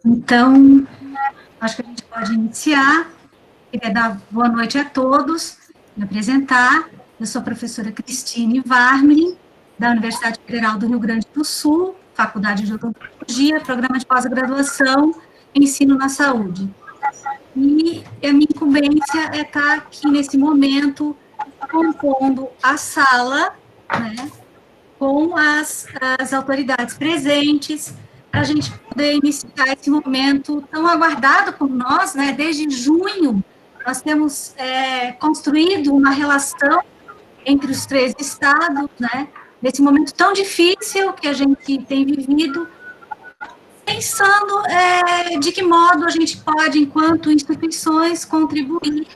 Então, acho que a gente pode iniciar. Queria dar boa noite a todos, me apresentar. Eu sou a professora Cristine Varmely, da Universidade Federal do Rio Grande do Sul, Faculdade de Odontologia, Programa de Pós-Graduação em Ensino na Saúde. E a minha incumbência é estar aqui nesse momento, compondo a sala, né, com as autoridades presentes, para a gente poder iniciar esse momento tão aguardado por nós, né? Desde junho, nós temos construído uma relação entre os 3 estados, né? Nesse momento tão difícil que a gente tem vivido, pensando de que modo a gente pode, enquanto instituições, contribuir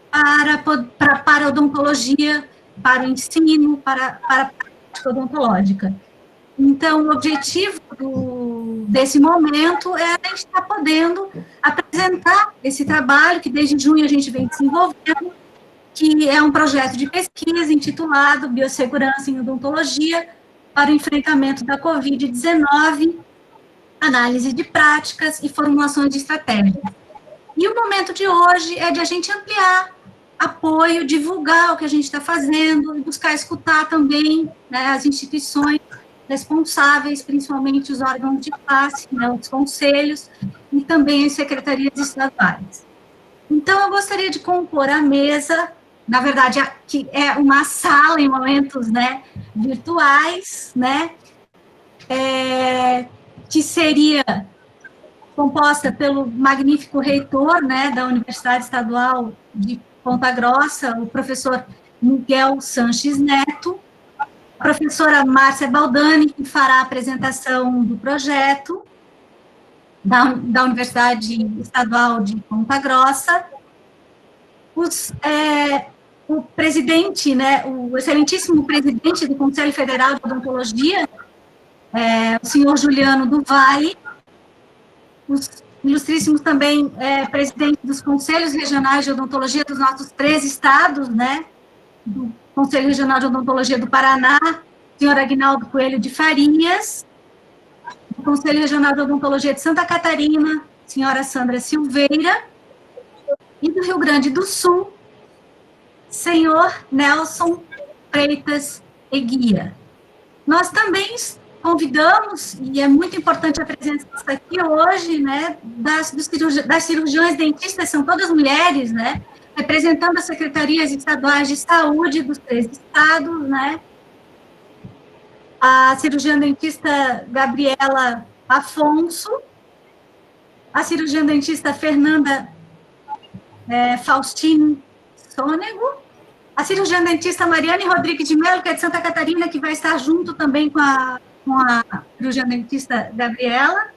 para a odontologia, para o ensino, para a prática odontológica. Então, o objetivo desse momento é a gente estar podendo apresentar esse trabalho que desde junho a gente vem desenvolvendo, que é um projeto de pesquisa intitulado Biossegurança em Odontologia para o enfrentamento da Covid-19, análise de práticas e formulações de estratégias. E o momento de hoje é de a gente ampliar apoio, divulgar o que a gente está fazendo, e buscar escutar também, né, as instituições responsáveis, principalmente os órgãos de classe, né, os conselhos, e também as secretarias estaduais. Então, eu gostaria de compor a mesa, na verdade, que é uma sala em momentos, né, virtuais, né, que seria composta pelo magnífico reitor, né, da Universidade Estadual de Ponta Grossa, o professor Miguel Sanches Neto, a professora Márcia Baldani, que fará a apresentação do projeto da Universidade Estadual de Ponta Grossa, o presidente, né, o excelentíssimo presidente do Conselho Federal de Odontologia, o senhor Juliano do Valle, os ilustríssimos também presidentes dos Conselhos Regionais de Odontologia dos nossos 3 estados, né, do Conselho Regional de Odontologia do Paraná, senhor Aguinaldo Coelho de Farias, do Conselho Regional de Odontologia de Santa Catarina, senhora Sandra Silveira, e do Rio Grande do Sul, senhor Nelson Freitas Eguia. Nós também convidamos, e é muito importante a presença aqui hoje, né, das cirurgiões dentistas, são todas mulheres, né, representando as secretarias estaduais de saúde dos 3 estados, né, a cirurgiã dentista Gabriela Afonso, a cirurgiã dentista Fernanda Faustino Sônego, a cirurgiã dentista Mariane Rodrigues de Mello, que é de Santa Catarina, que vai estar junto também com a cirurgiã dentista Gabriela,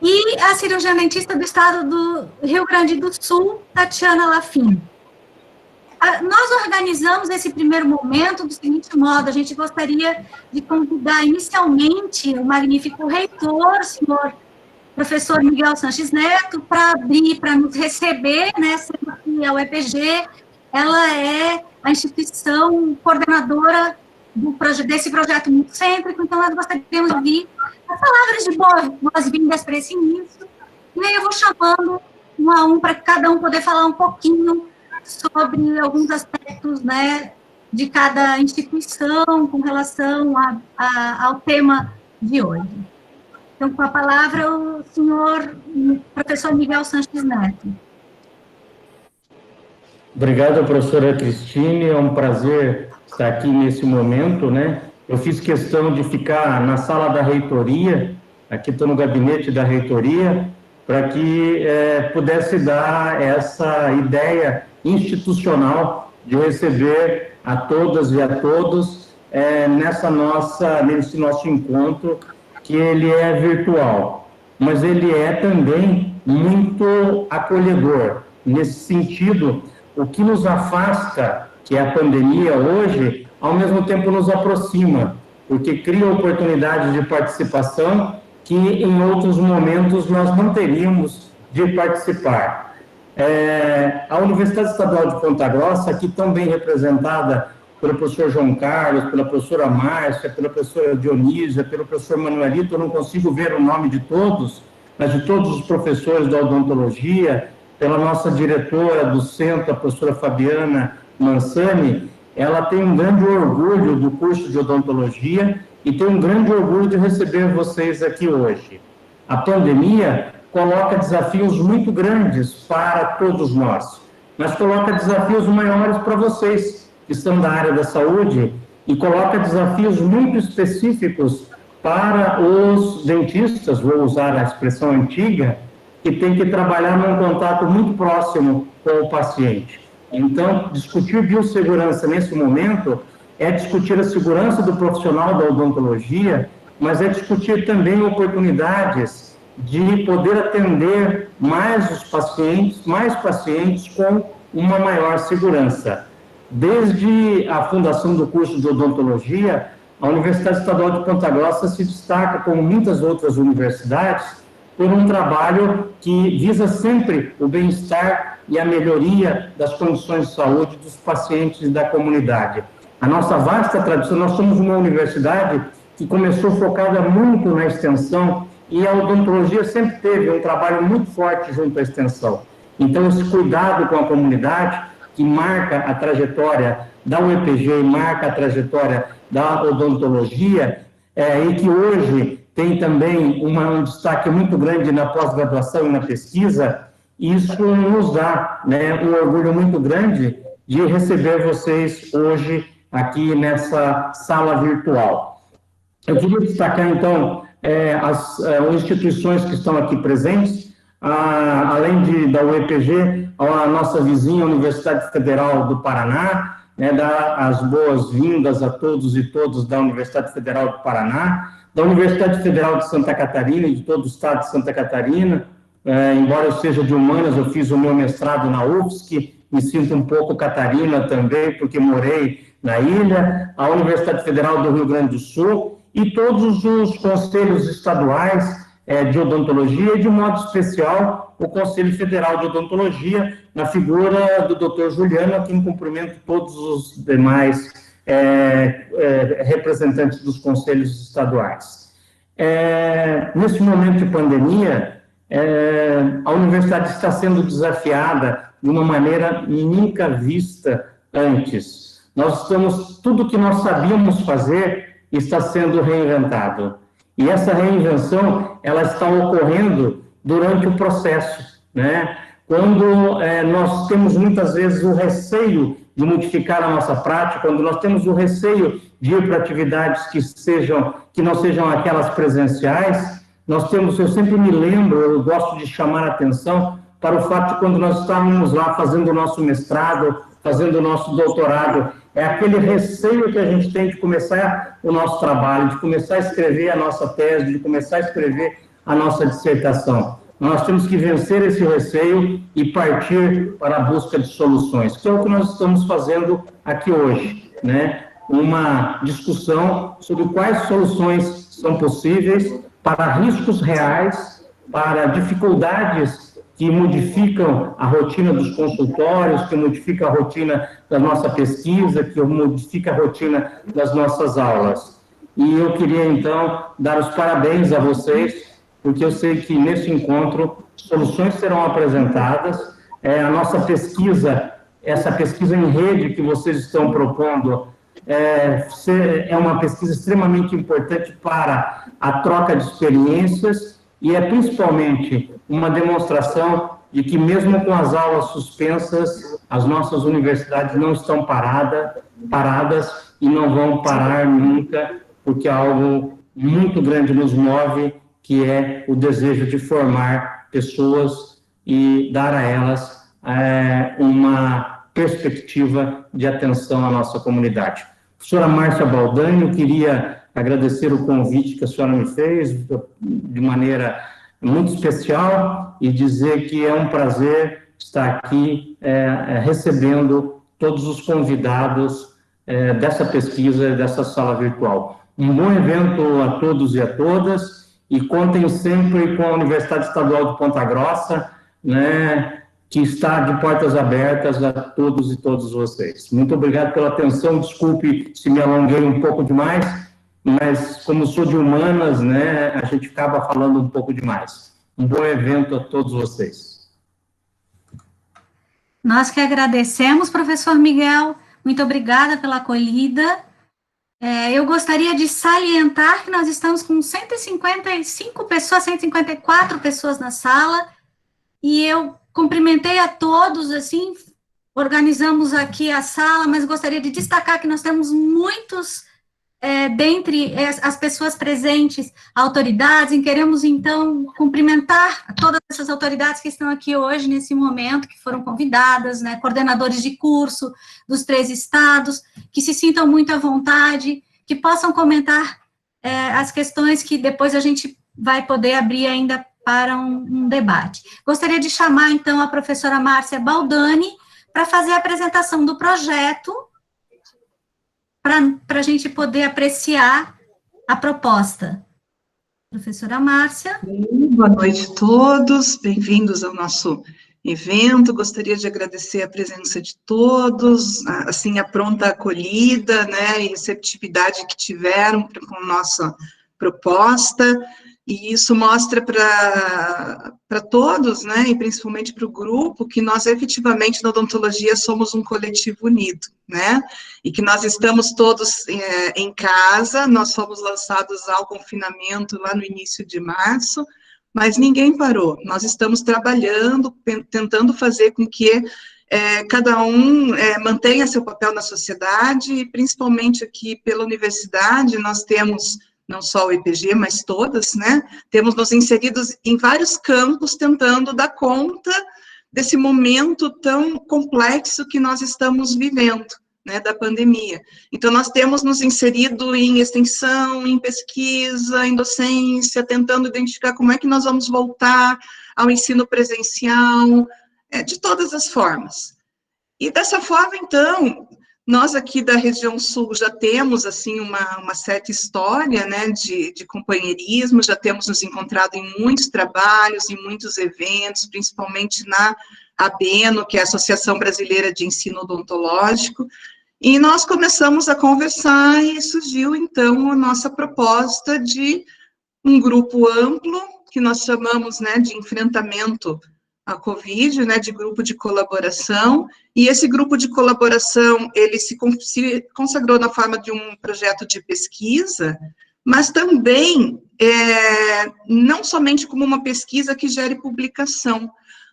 e a cirurgiã dentista do estado do Rio Grande do Sul, Tatiana Lafim. Nós organizamos esse primeiro momento do seguinte modo: a gente gostaria de convidar inicialmente o magnífico reitor, senhor professor Miguel Sanches Neto, para abrir, para nos receber, né, sendo que a UEPG, ela é a instituição coordenadora desse projeto multicêntrico, então nós gostaríamos de ouvir as palavras de boas-vindas para esse início, e aí eu vou chamando um a um para cada um poder falar um pouquinho sobre alguns aspectos, né, de cada instituição com relação ao tema de hoje. Então, com a palavra, o senhor professor Miguel Sanches Neto. Obrigado, professora Cristine, é um prazer estar aqui nesse momento, né? Eu fiz questão de ficar na sala da reitoria, aqui estou no gabinete da reitoria, para que pudesse dar essa ideia institucional de receber a todas e a todos nesse nosso encontro, que ele é virtual, mas ele é também muito acolhedor. Nesse sentido, o que nos afasta, que é a pandemia hoje, ao mesmo tempo nos aproxima, porque cria oportunidades de participação que em outros momentos nós não teríamos de participar. A Universidade Estadual de Ponta Grossa, aqui tão bem representada pelo professor João Carlos, pela professora Márcia, pela professora Dionísia, pelo professor Manuelito, eu não consigo ver o nome de todos, mas de todos os professores da odontologia, pela nossa diretora do centro, a professora Fabiana Mansani, ela tem um grande orgulho do curso de odontologia e tem um grande orgulho de receber vocês aqui hoje. A pandemia coloca desafios muito grandes para todos nós, mas coloca desafios maiores para vocês, que estão da área da saúde, e coloca desafios muito específicos para os dentistas, vou usar a expressão antiga, que tem que trabalhar num contato muito próximo com o paciente. Então, discutir biossegurança nesse momento é discutir a segurança do profissional da odontologia, mas é discutir também oportunidades de poder atender mais os pacientes, mais pacientes com uma maior segurança. Desde a fundação do curso de odontologia, a Universidade Estadual de Ponta Grossa se destaca, como muitas outras universidades, por um trabalho que visa sempre o bem-estar e a melhoria das condições de saúde dos pacientes da comunidade. A nossa vasta tradição, nós somos uma universidade que começou focada muito na extensão, e a odontologia sempre teve um trabalho muito forte junto à extensão. Então, esse cuidado com a comunidade, que marca a trajetória da UEPG e marca a trajetória da odontologia, e que hoje tem também um destaque muito grande na pós-graduação e na pesquisa, isso nos dá, né, um orgulho muito grande de receber vocês hoje aqui nessa sala virtual. Eu queria destacar, então, as instituições que estão aqui presentes, além da UEPG, a nossa vizinha Universidade Federal do Paraná, né, dar as boas-vindas a todos e todas da Universidade Federal do Paraná, da Universidade Federal de Santa Catarina e de todo o estado de Santa Catarina. Embora eu seja de humanas, eu fiz o meu mestrado na UFSC, me sinto um pouco catarina também, porque morei na ilha, a Universidade Federal do Rio Grande do Sul, e todos os conselhos estaduais de odontologia, e de modo especial o Conselho Federal de Odontologia, na figura do Dr. Juliano, a quem cumprimento todos os demais representantes dos conselhos estaduais. Nesse momento de pandemia, a universidade está sendo desafiada de uma maneira nunca vista antes. Tudo que nós sabíamos fazer está sendo reinventado. E essa reinvenção, ela está ocorrendo durante o processo, né? Quando nós temos muitas vezes o receio de modificar a nossa prática, quando nós temos o receio de ir para atividades que não sejam aquelas presenciais, eu sempre me lembro, eu gosto de chamar a atenção para o fato de quando nós estávamos lá fazendo o nosso mestrado, fazendo o nosso doutorado, é aquele receio que a gente tem de começar o nosso trabalho, de começar a escrever a nossa tese, de começar a escrever a nossa dissertação. Nós temos que vencer esse receio e partir para a busca de soluções, que é o que nós estamos fazendo aqui hoje, né? Uma discussão sobre quais soluções são possíveis para riscos reais, para dificuldades que modificam a rotina dos consultórios, que modificam a rotina da nossa pesquisa, que modifica a rotina das nossas aulas. E eu queria, então, dar os parabéns a vocês, porque eu sei que nesse encontro soluções serão apresentadas. A nossa pesquisa, essa pesquisa em rede que vocês estão propondo, é uma pesquisa extremamente importante para a troca de experiências e é principalmente uma demonstração de que mesmo com as aulas suspensas, as nossas universidades não estão paradas e não vão parar nunca, porque algo muito grande nos move, que é o desejo de formar pessoas e dar a elas uma perspectiva de atenção à nossa comunidade. Professora Márcia Baldani, eu queria agradecer o convite que a senhora me fez de maneira muito especial e dizer que é um prazer estar aqui recebendo todos os convidados dessa pesquisa, dessa sala virtual. Um bom evento a todos e a todas, e contem sempre com a Universidade Estadual de Ponta Grossa, né, que está de portas abertas a todos e todas vocês. Muito obrigado pela atenção, desculpe se me alonguei um pouco demais, mas como sou de humanas, né, a gente acaba falando um pouco demais. Um bom evento a todos vocês. Nós que agradecemos, professor Miguel, muito obrigada pela acolhida. Eu gostaria de salientar que nós estamos com 155 pessoas, 154 pessoas na sala, e eu cumprimentei a todos, assim, organizamos aqui a sala, mas gostaria de destacar que nós temos muitos, dentre as pessoas presentes, autoridades, e queremos, então, cumprimentar todas essas autoridades que estão aqui hoje, nesse momento, que foram convidadas, né, coordenadores de curso dos 3 estados, que se sintam muito à vontade, que possam comentar as questões que depois a gente vai poder abrir ainda para um debate. Gostaria de chamar, então, a professora Márcia Baldani para fazer a apresentação do projeto, para a gente poder apreciar a proposta. Professora Márcia. Boa noite a todos, bem-vindos ao nosso evento. Gostaria de agradecer a presença de todos, assim, a pronta acolhida, né, e receptividade que tiveram com a nossa proposta. E isso mostra para todos, né, e principalmente para o grupo, que nós efetivamente na odontologia somos um coletivo unido, né, e que nós estamos todos em casa, nós fomos lançados ao confinamento lá no início de março, mas ninguém parou, nós estamos trabalhando, tentando fazer com que cada um mantenha seu papel na sociedade, e principalmente aqui pela universidade, nós temos não só o IPG, mas todas, né, temos nos inseridos em vários campos, tentando dar conta desse momento tão complexo que nós estamos vivendo, né, da pandemia. Então, nós temos nos inserido em extensão, em pesquisa, em docência, tentando identificar como é que nós vamos voltar ao ensino presencial, de todas as formas. E dessa forma, então, nós aqui da região sul já temos, assim, uma certa história, né, de companheirismo, já temos nos encontrado em muitos trabalhos, em muitos eventos, principalmente na ABENO, que é a Associação Brasileira de Ensino Odontológico, e nós começamos a conversar e surgiu, então, a nossa proposta de um grupo amplo, que nós chamamos, né, de enfrentamento a Covid, né, de grupo de colaboração, e esse grupo de colaboração, ele se consagrou na forma de um projeto de pesquisa, mas também, não somente como uma pesquisa que gere publicação,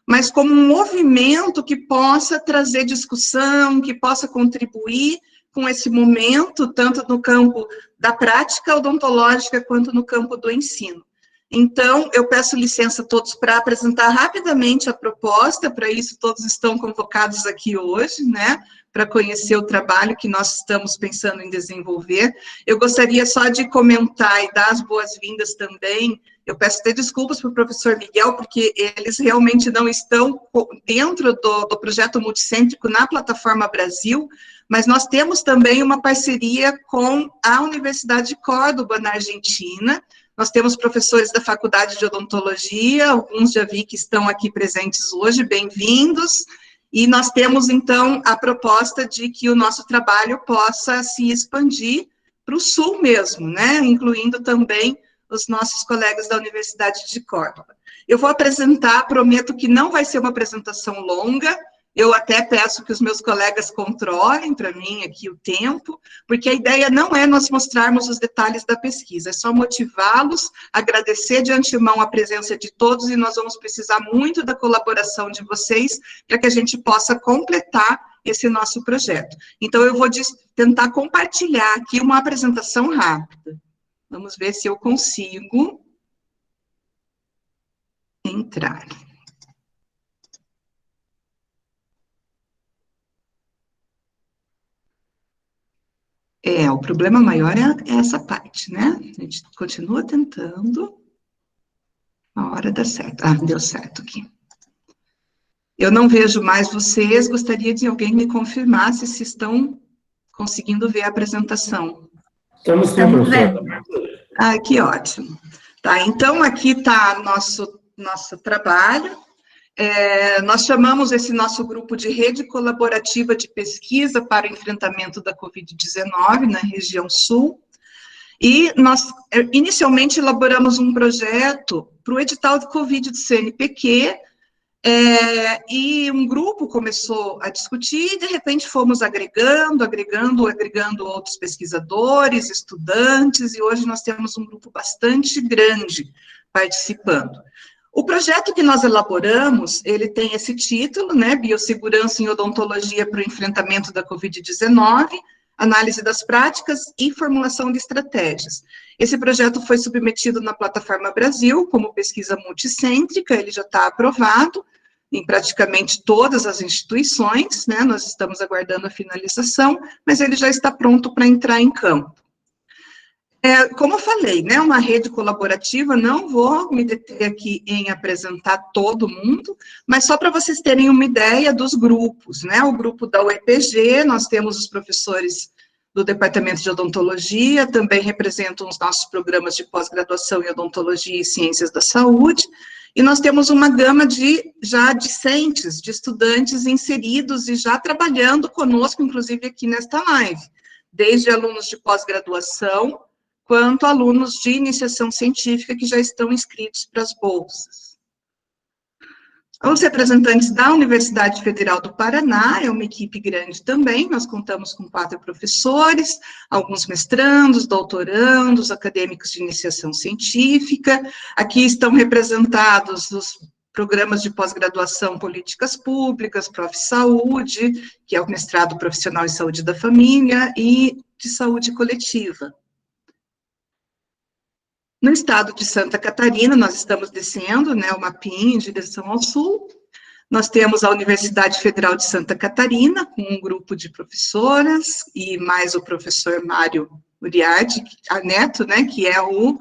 mas como um movimento que possa trazer discussão, que possa contribuir com esse momento, tanto no campo da prática odontológica, quanto no campo do ensino. Então, eu peço licença a todos para apresentar rapidamente a proposta, para isso todos estão convocados aqui hoje, né, para conhecer o trabalho que nós estamos pensando em desenvolver. Eu gostaria só de comentar e dar as boas-vindas também, eu peço até desculpas para o professor Miguel, porque eles realmente não estão dentro do projeto multicêntrico na Plataforma Brasil, mas nós temos também uma parceria com a Universidade de Córdoba, na Argentina. Nós temos professores da Faculdade de Odontologia, alguns já vi que estão aqui presentes hoje, bem-vindos, e nós temos, então, a proposta de que o nosso trabalho possa se expandir para o Sul mesmo, né, incluindo também os nossos colegas da Universidade de Córdoba. Eu vou apresentar, prometo que não vai ser uma apresentação longa, eu até peço que os meus colegas controlem para mim aqui o tempo, porque a ideia não é nós mostrarmos os detalhes da pesquisa, é só motivá-los, agradecer de antemão a presença de todos, e nós vamos precisar muito da colaboração de vocês, para que a gente possa completar esse nosso projeto. Então, eu vou tentar compartilhar aqui uma apresentação rápida. Vamos ver se eu consigo entrar. O problema maior é essa parte, né? A gente continua tentando. A hora dá certo. Ah, deu certo aqui. Eu não vejo mais vocês, gostaria de alguém me confirmasse se estão conseguindo ver a apresentação. Estamos vendo. Ah, que ótimo. Tá, então aqui está nosso trabalho. Nós chamamos esse nosso grupo de Rede Colaborativa de Pesquisa para o Enfrentamento da Covid-19 na região sul, e nós inicialmente elaboramos um projeto para o edital de Covid do CNPq, e um grupo começou a discutir, e de repente fomos agregando outros pesquisadores, estudantes, e hoje nós temos um grupo bastante grande participando. O projeto que nós elaboramos, ele tem esse título, né, Biossegurança em Odontologia para o Enfrentamento da Covid-19, Análise das Práticas e Formulação de Estratégias. Esse projeto foi submetido na Plataforma Brasil como pesquisa multicêntrica, ele já está aprovado em praticamente todas as instituições, né, nós estamos aguardando a finalização, mas ele já está pronto para entrar em campo. Como eu falei, né, uma rede colaborativa, não vou me deter aqui em apresentar todo mundo, mas só para vocês terem uma ideia dos grupos, né, o grupo da UEPG, nós temos os professores do Departamento de Odontologia, também representam os nossos programas de pós-graduação em Odontologia e Ciências da Saúde, e nós temos uma gama de já discentes, de estudantes inseridos e já trabalhando conosco, inclusive aqui nesta live, desde alunos de pós-graduação, quanto alunos de iniciação científica que já estão inscritos para as bolsas. Os representantes da Universidade Federal do Paraná, é uma equipe grande também, nós contamos com 4 professores, alguns mestrandos, doutorandos, acadêmicos de iniciação científica, aqui estão representados os programas de pós-graduação Políticas Públicas, Prof. Saúde, que é o mestrado profissional em Saúde da Família, e de Saúde Coletiva. No estado de Santa Catarina, nós estamos descendo, né, o mapinha em direção ao sul, nós temos a Universidade Federal de Santa Catarina, com um grupo de professoras, e mais o professor Mário Uriardi, Neto, né, que é o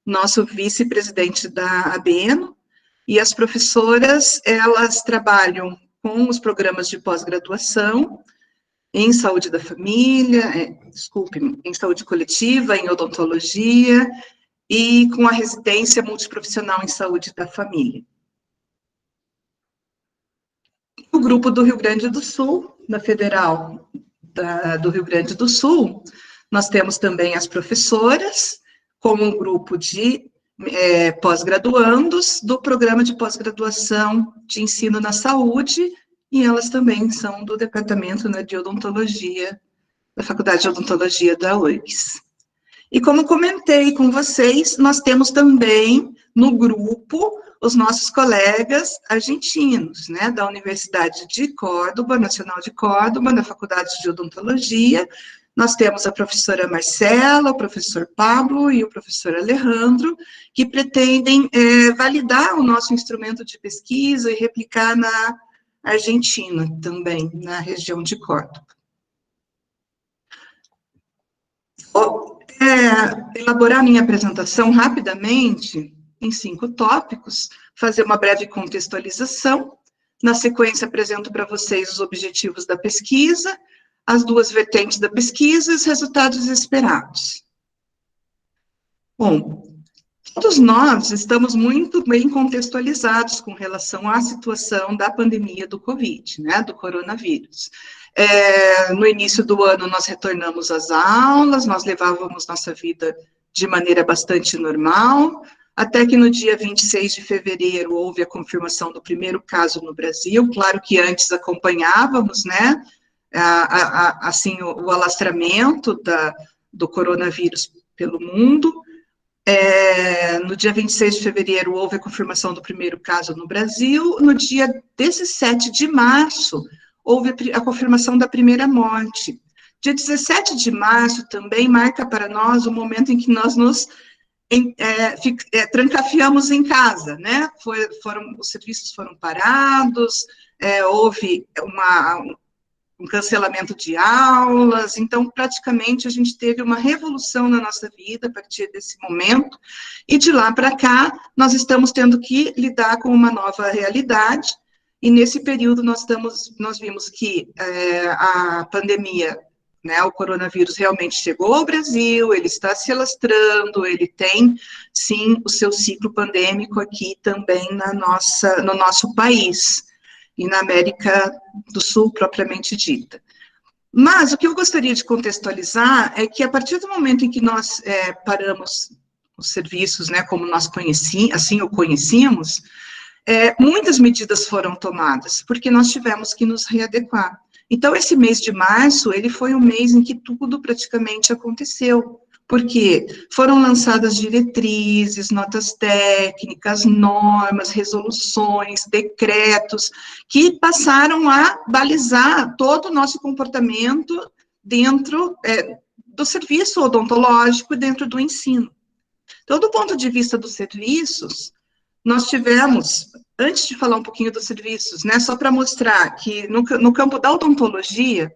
nosso vice-presidente da ABENO, e as professoras, elas trabalham com os programas de pós-graduação, em saúde da família, em saúde coletiva, em odontologia, e com a residência multiprofissional em saúde da família. O grupo do Rio Grande do Sul, da Federal do Rio Grande do Sul, nós temos também as professoras, como um grupo de pós-graduandos do programa de pós-graduação de ensino na saúde, e elas também são do departamento, né, de odontologia, da Faculdade de Odontologia da URGS. E como comentei com vocês, nós temos também no grupo os nossos colegas argentinos, né, da Universidade de Córdoba, Nacional de Córdoba, da Faculdade de Odontologia. Nós temos a professora Marcela, o professor Pablo e o professor Alejandro, que pretendem validar o nosso instrumento de pesquisa e replicar na Argentina também, na região de Córdoba. Elaborar minha apresentação rapidamente, em 5 tópicos, fazer uma breve contextualização, na sequência apresento para vocês os objetivos da pesquisa, as 2 vertentes da pesquisa e os resultados esperados. Bom, todos nós estamos muito bem contextualizados com relação à situação da pandemia do Covid, né, do coronavírus. No início do ano, nós retornamos às aulas, nós levávamos nossa vida de maneira bastante normal, até que no dia 26 de fevereiro houve a confirmação do primeiro caso no Brasil, claro que antes acompanhávamos, né, assim, o alastramento do coronavírus pelo mundo. No dia 26 de fevereiro houve a confirmação do primeiro caso no Brasil, no dia 17 de março, houve a confirmação da primeira morte. Dia 17 de março também marca para nós o momento em que nós nos trancafiamos em casa, né? Os serviços foram parados, houve um cancelamento de aulas, então praticamente a gente teve uma revolução na nossa vida a partir desse momento, e de lá para cá nós estamos tendo que lidar com uma nova realidade. E nesse período nós vimos que a pandemia né? O coronavírus realmente chegou ao Brasil, ele está se alastrando, ele tem, sim, o seu ciclo pandêmico aqui também no nosso país, e na América do Sul, propriamente dita. Mas o que eu gostaria de contextualizar é que, a partir do momento em que nós paramos os serviços, né, como nós assim o conhecíamos, muitas medidas foram tomadas, porque nós tivemos que nos readequar. Então, esse mês de março, ele foi um mês em que tudo praticamente aconteceu, porque foram lançadas diretrizes, notas técnicas, normas, resoluções, decretos, que passaram a balizar todo o nosso comportamento dentro do serviço odontológico e dentro do ensino. Então, do ponto de vista dos serviços, nós tivemos, antes de falar um pouquinho dos serviços, né, só para mostrar que no campo da odontologia,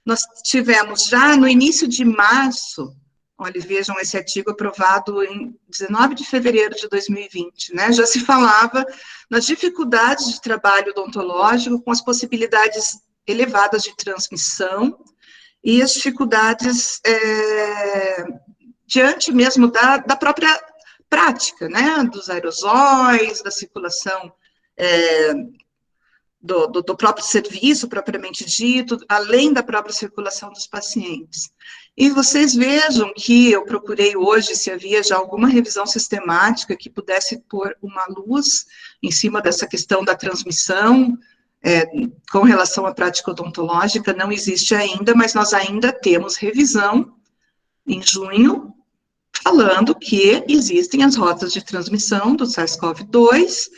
nós tivemos já no início de março, olha, vejam esse artigo aprovado em 19 de fevereiro de 2020, né, já se falava nas dificuldades de trabalho odontológico com as possibilidades elevadas de transmissão e as dificuldades diante mesmo da própria prática, né, dos aerosóis, da circulação do próprio serviço, propriamente dito, além da própria circulação dos pacientes. E vocês vejam que eu procurei hoje se havia já alguma revisão sistemática que pudesse pôr uma luz em cima dessa questão da transmissão, com relação à prática odontológica, não existe ainda, mas nós ainda temos revisão em junho, falando que existem as rotas de transmissão do SARS-CoV-2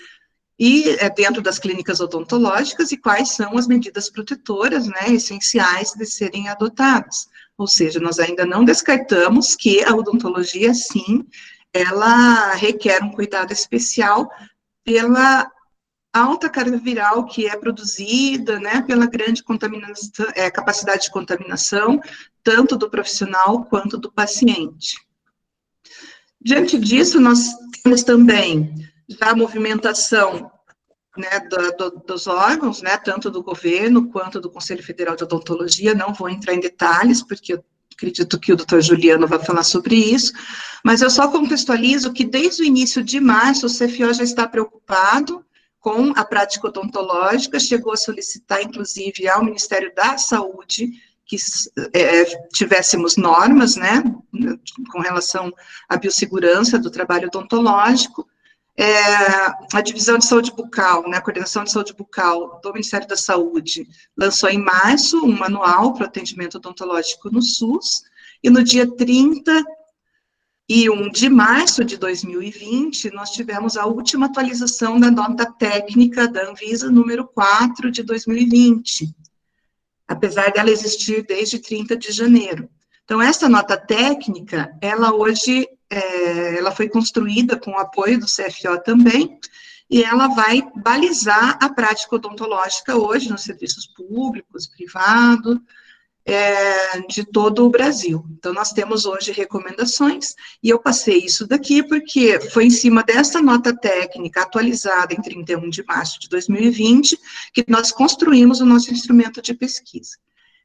e dentro das clínicas odontológicas e quais são as medidas protetoras, né, essenciais de serem adotadas. Ou seja, nós ainda não descartamos que a odontologia, sim, ela requer um cuidado especial pela alta carga viral que é produzida, né, pela grande contaminação, capacidade de contaminação, tanto do profissional quanto do paciente. Diante disso, nós temos também já a movimentação, né, dos órgãos, né, tanto do governo quanto do Conselho Federal de Odontologia. Não vou entrar em detalhes, porque eu acredito que o doutor Juliano vai falar sobre isso, mas eu só contextualizo que desde o início de março o CFO já está preocupado com a prática odontológica, chegou a solicitar, inclusive, ao Ministério da Saúde, que tivéssemos normas, né, com relação à biossegurança do trabalho odontológico. A Divisão de Saúde Bucal, né, a Coordenação de Saúde Bucal do Ministério da Saúde, lançou em março um manual para o atendimento odontológico no SUS, e no dia 31 de março de 2020, nós tivemos a última atualização da nota técnica da Anvisa número 4 de 2020, apesar dela existir desde 30 de janeiro. Então, essa nota técnica, ela hoje, ela foi construída com o apoio do CFO também, e ela vai balizar a prática odontológica hoje nos serviços públicos, privados, de todo o Brasil. Então, nós temos hoje recomendações, e eu passei isso daqui porque foi em cima dessa nota técnica atualizada em 31 de março de 2020 que nós construímos o nosso instrumento de pesquisa.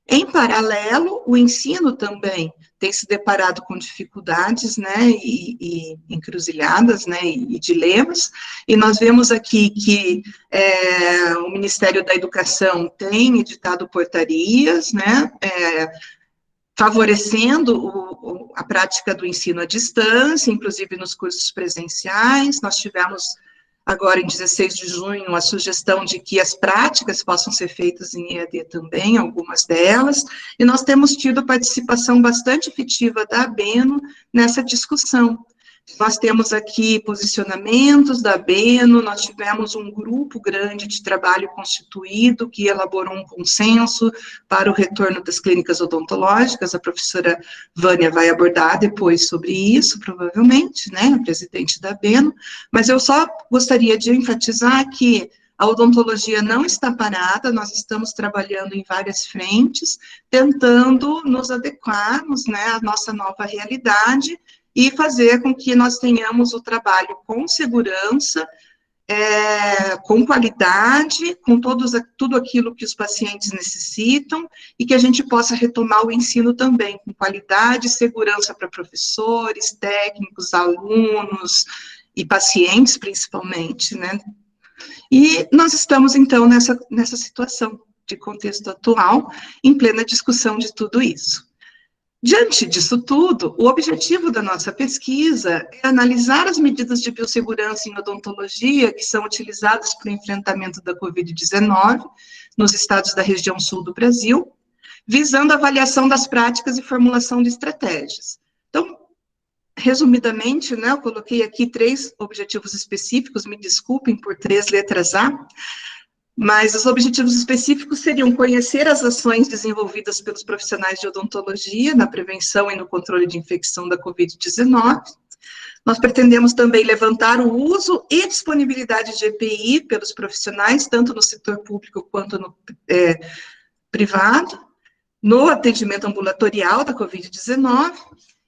Em paralelo, o ensino também tem se deparado com dificuldades, né, e encruzilhadas, né, e dilemas, e nós vemos aqui que o Ministério da Educação tem editado portarias, né, favorecendo a prática do ensino à distância, inclusive nos cursos presenciais. Nós tivemos agora, em 16 de junho, a sugestão de que as práticas possam ser feitas em EAD também, algumas delas, e nós temos tido participação bastante efetiva da ABENO nessa discussão. Nós temos aqui posicionamentos da ABENO, nós tivemos um grupo grande de trabalho constituído que elaborou um consenso para o retorno das clínicas odontológicas. A professora Vânia vai abordar depois sobre isso, provavelmente, né, a presidente da ABENO, mas eu só gostaria de enfatizar que a odontologia não está parada, nós estamos trabalhando em várias frentes, tentando nos adequarmos, né, à nossa nova realidade, e fazer com que nós tenhamos o trabalho com segurança com qualidade, com tudo aquilo que os pacientes necessitam, e que a gente possa retomar o ensino também, com qualidade e segurança para professores, técnicos, alunos e pacientes, principalmente, né? E nós estamos, então, nessa situação de contexto atual, em plena discussão de tudo isso. Diante disso tudo, o objetivo da nossa pesquisa é analisar as medidas de biossegurança em odontologia que são utilizadas para o enfrentamento da Covid-19 nos estados da região sul do Brasil, visando a avaliação das práticas e formulação de estratégias. Então, resumidamente, né, eu coloquei aqui 3 objetivos específicos, me desculpem por 3 letras A, mas os objetivos específicos seriam conhecer as ações desenvolvidas pelos profissionais de odontologia na prevenção e no controle de infecção da Covid-19. Nós pretendemos também levantar o uso e disponibilidade de EPI pelos profissionais, tanto no setor público quanto no privado, no atendimento ambulatorial da Covid-19,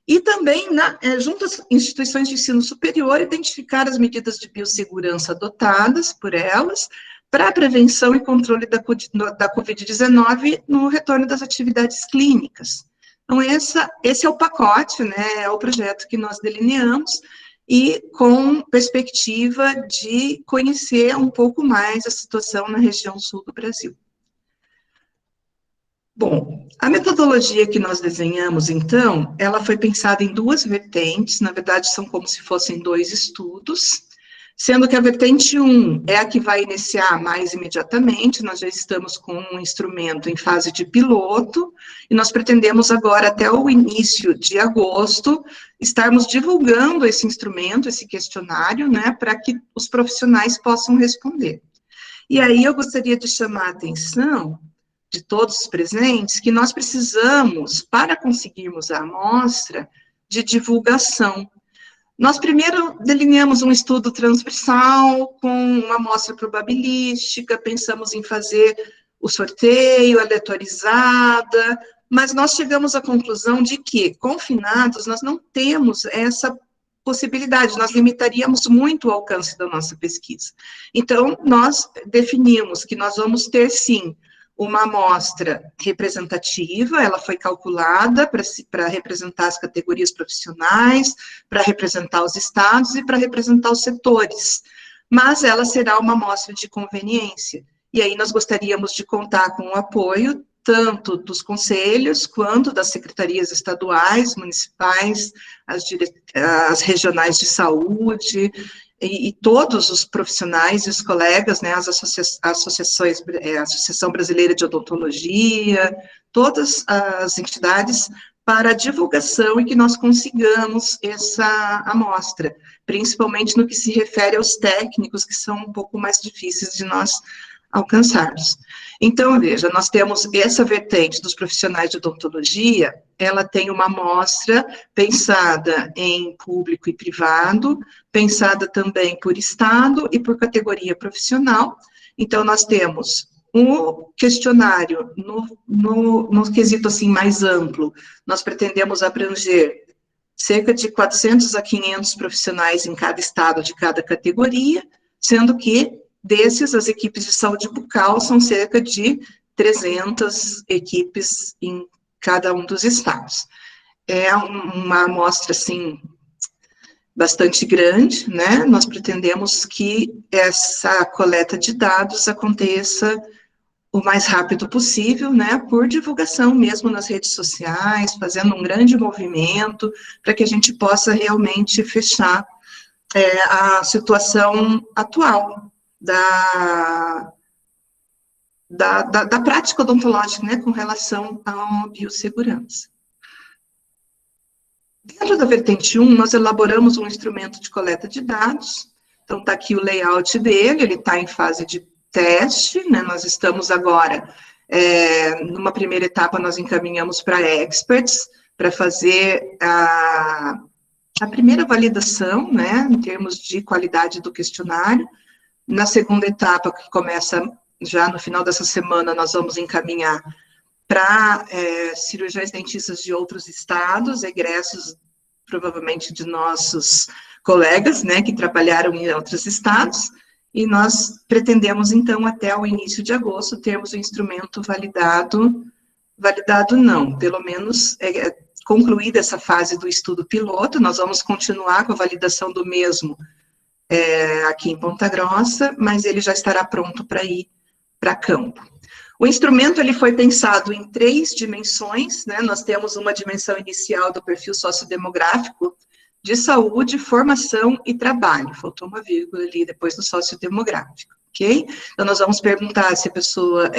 e também, junto às instituições de ensino superior, identificar as medidas de biossegurança adotadas por elas, para a prevenção e controle da Covid-19 no retorno das atividades clínicas. Então, esse é o pacote, né, é o projeto que nós delineamos, e com perspectiva de conhecer um pouco mais a situação na região sul do Brasil. Bom, a metodologia que nós desenhamos, então, ela foi pensada em 2 vertentes, na verdade, são como se fossem 2 estudos, sendo que a vertente 1 é a que vai iniciar mais imediatamente, nós já estamos com um instrumento em fase de piloto, e nós pretendemos agora, até o início de agosto, estarmos divulgando esse instrumento, esse questionário, né, para que os profissionais possam responder. E aí eu gostaria de chamar a atenção de todos os presentes, que nós precisamos, para conseguirmos a amostra, de divulgação. Nós primeiro delineamos um estudo transversal, com uma amostra probabilística, pensamos em fazer o sorteio, aleatorizada, mas nós chegamos à conclusão de que, confinados, nós não temos essa possibilidade, nós limitaríamos muito o alcance da nossa pesquisa. Então, nós definimos que nós vamos ter, sim, uma amostra representativa, ela foi calculada para representar as categorias profissionais, para representar os estados e para representar os setores, mas ela será uma amostra de conveniência, e aí nós gostaríamos de contar com o apoio tanto dos conselhos, quanto das secretarias estaduais, municipais, as regionais de saúde, e todos os profissionais e os colegas, né, as associações, a Associação Brasileira de Odontologia, todas as entidades, para a divulgação e que nós consigamos essa amostra, principalmente no que se refere aos técnicos, que são um pouco mais difíceis de nós alcançarmos. Então, veja, nós temos essa vertente dos profissionais de odontologia, ela tem uma amostra pensada em público e privado, pensada também por estado e por categoria profissional. Então, nós temos um questionário no quesito assim mais amplo, nós pretendemos abranger cerca de 400 a 500 profissionais em cada estado de cada categoria, sendo que desses, as equipes de saúde bucal são cerca de 300 equipes em cada um dos estados. É uma amostra, assim, bastante grande, né? Nós pretendemos que essa coleta de dados aconteça o mais rápido possível, né? Por divulgação mesmo nas redes sociais, fazendo um grande movimento, para que a gente possa realmente fechar a situação atual da prática odontológica, né, com relação à biossegurança. Dentro da vertente 1, nós elaboramos um instrumento de coleta de dados, então está aqui o layout dele, ele está em fase de teste, né, nós estamos agora, numa primeira etapa, nós encaminhamos para experts, para fazer a primeira validação, né, em termos de qualidade do questionário. Na segunda etapa, que começa já no final dessa semana, nós vamos encaminhar para cirurgiões dentistas de outros estados, egressos, provavelmente, de nossos colegas, né, que trabalharam em outros estados, e nós pretendemos, então, até o início de agosto, termos o instrumento validado não, pelo menos concluída essa fase do estudo piloto, nós vamos continuar com a validação do mesmo aqui em Ponta Grossa, mas ele já estará pronto para ir para campo. O instrumento ele foi pensado em 3 dimensões, né? Nós temos uma dimensão inicial do perfil sociodemográfico, de saúde, formação e trabalho. Faltou uma vírgula ali depois do sociodemográfico, ok? Então, nós vamos perguntar se a pessoa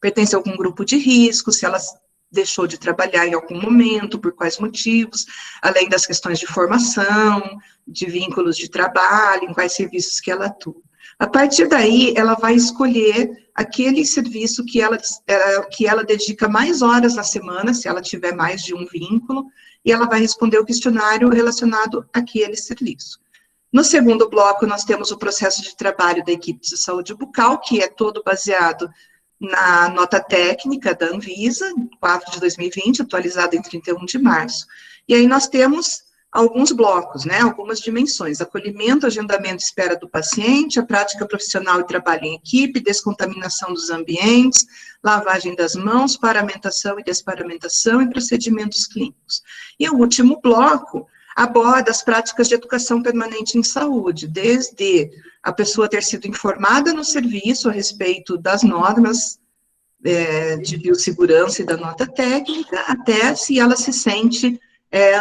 pertence a algum grupo de risco, se ela deixou de trabalhar em algum momento, por quais motivos, além das questões de formação, de vínculos de trabalho, em quais serviços que ela atua. A partir daí, ela vai escolher aquele serviço que ela dedica mais horas na semana, se ela tiver mais de um vínculo, e ela vai responder o questionário relacionado àquele serviço. No segundo bloco, nós temos o processo de trabalho da equipe de saúde bucal, que é todo baseado na nota técnica da Anvisa, 4 de 2020, atualizada em 31 de março. E aí nós temos alguns blocos, né, algumas dimensões: acolhimento, agendamento e espera do paciente, a prática profissional e trabalho em equipe, descontaminação dos ambientes, lavagem das mãos, paramentação e desparamentação e procedimentos clínicos. E o último bloco aborda as práticas de educação permanente em saúde, desde a pessoa ter sido informada no serviço a respeito das normas de biossegurança e da nota técnica, até se ela se sente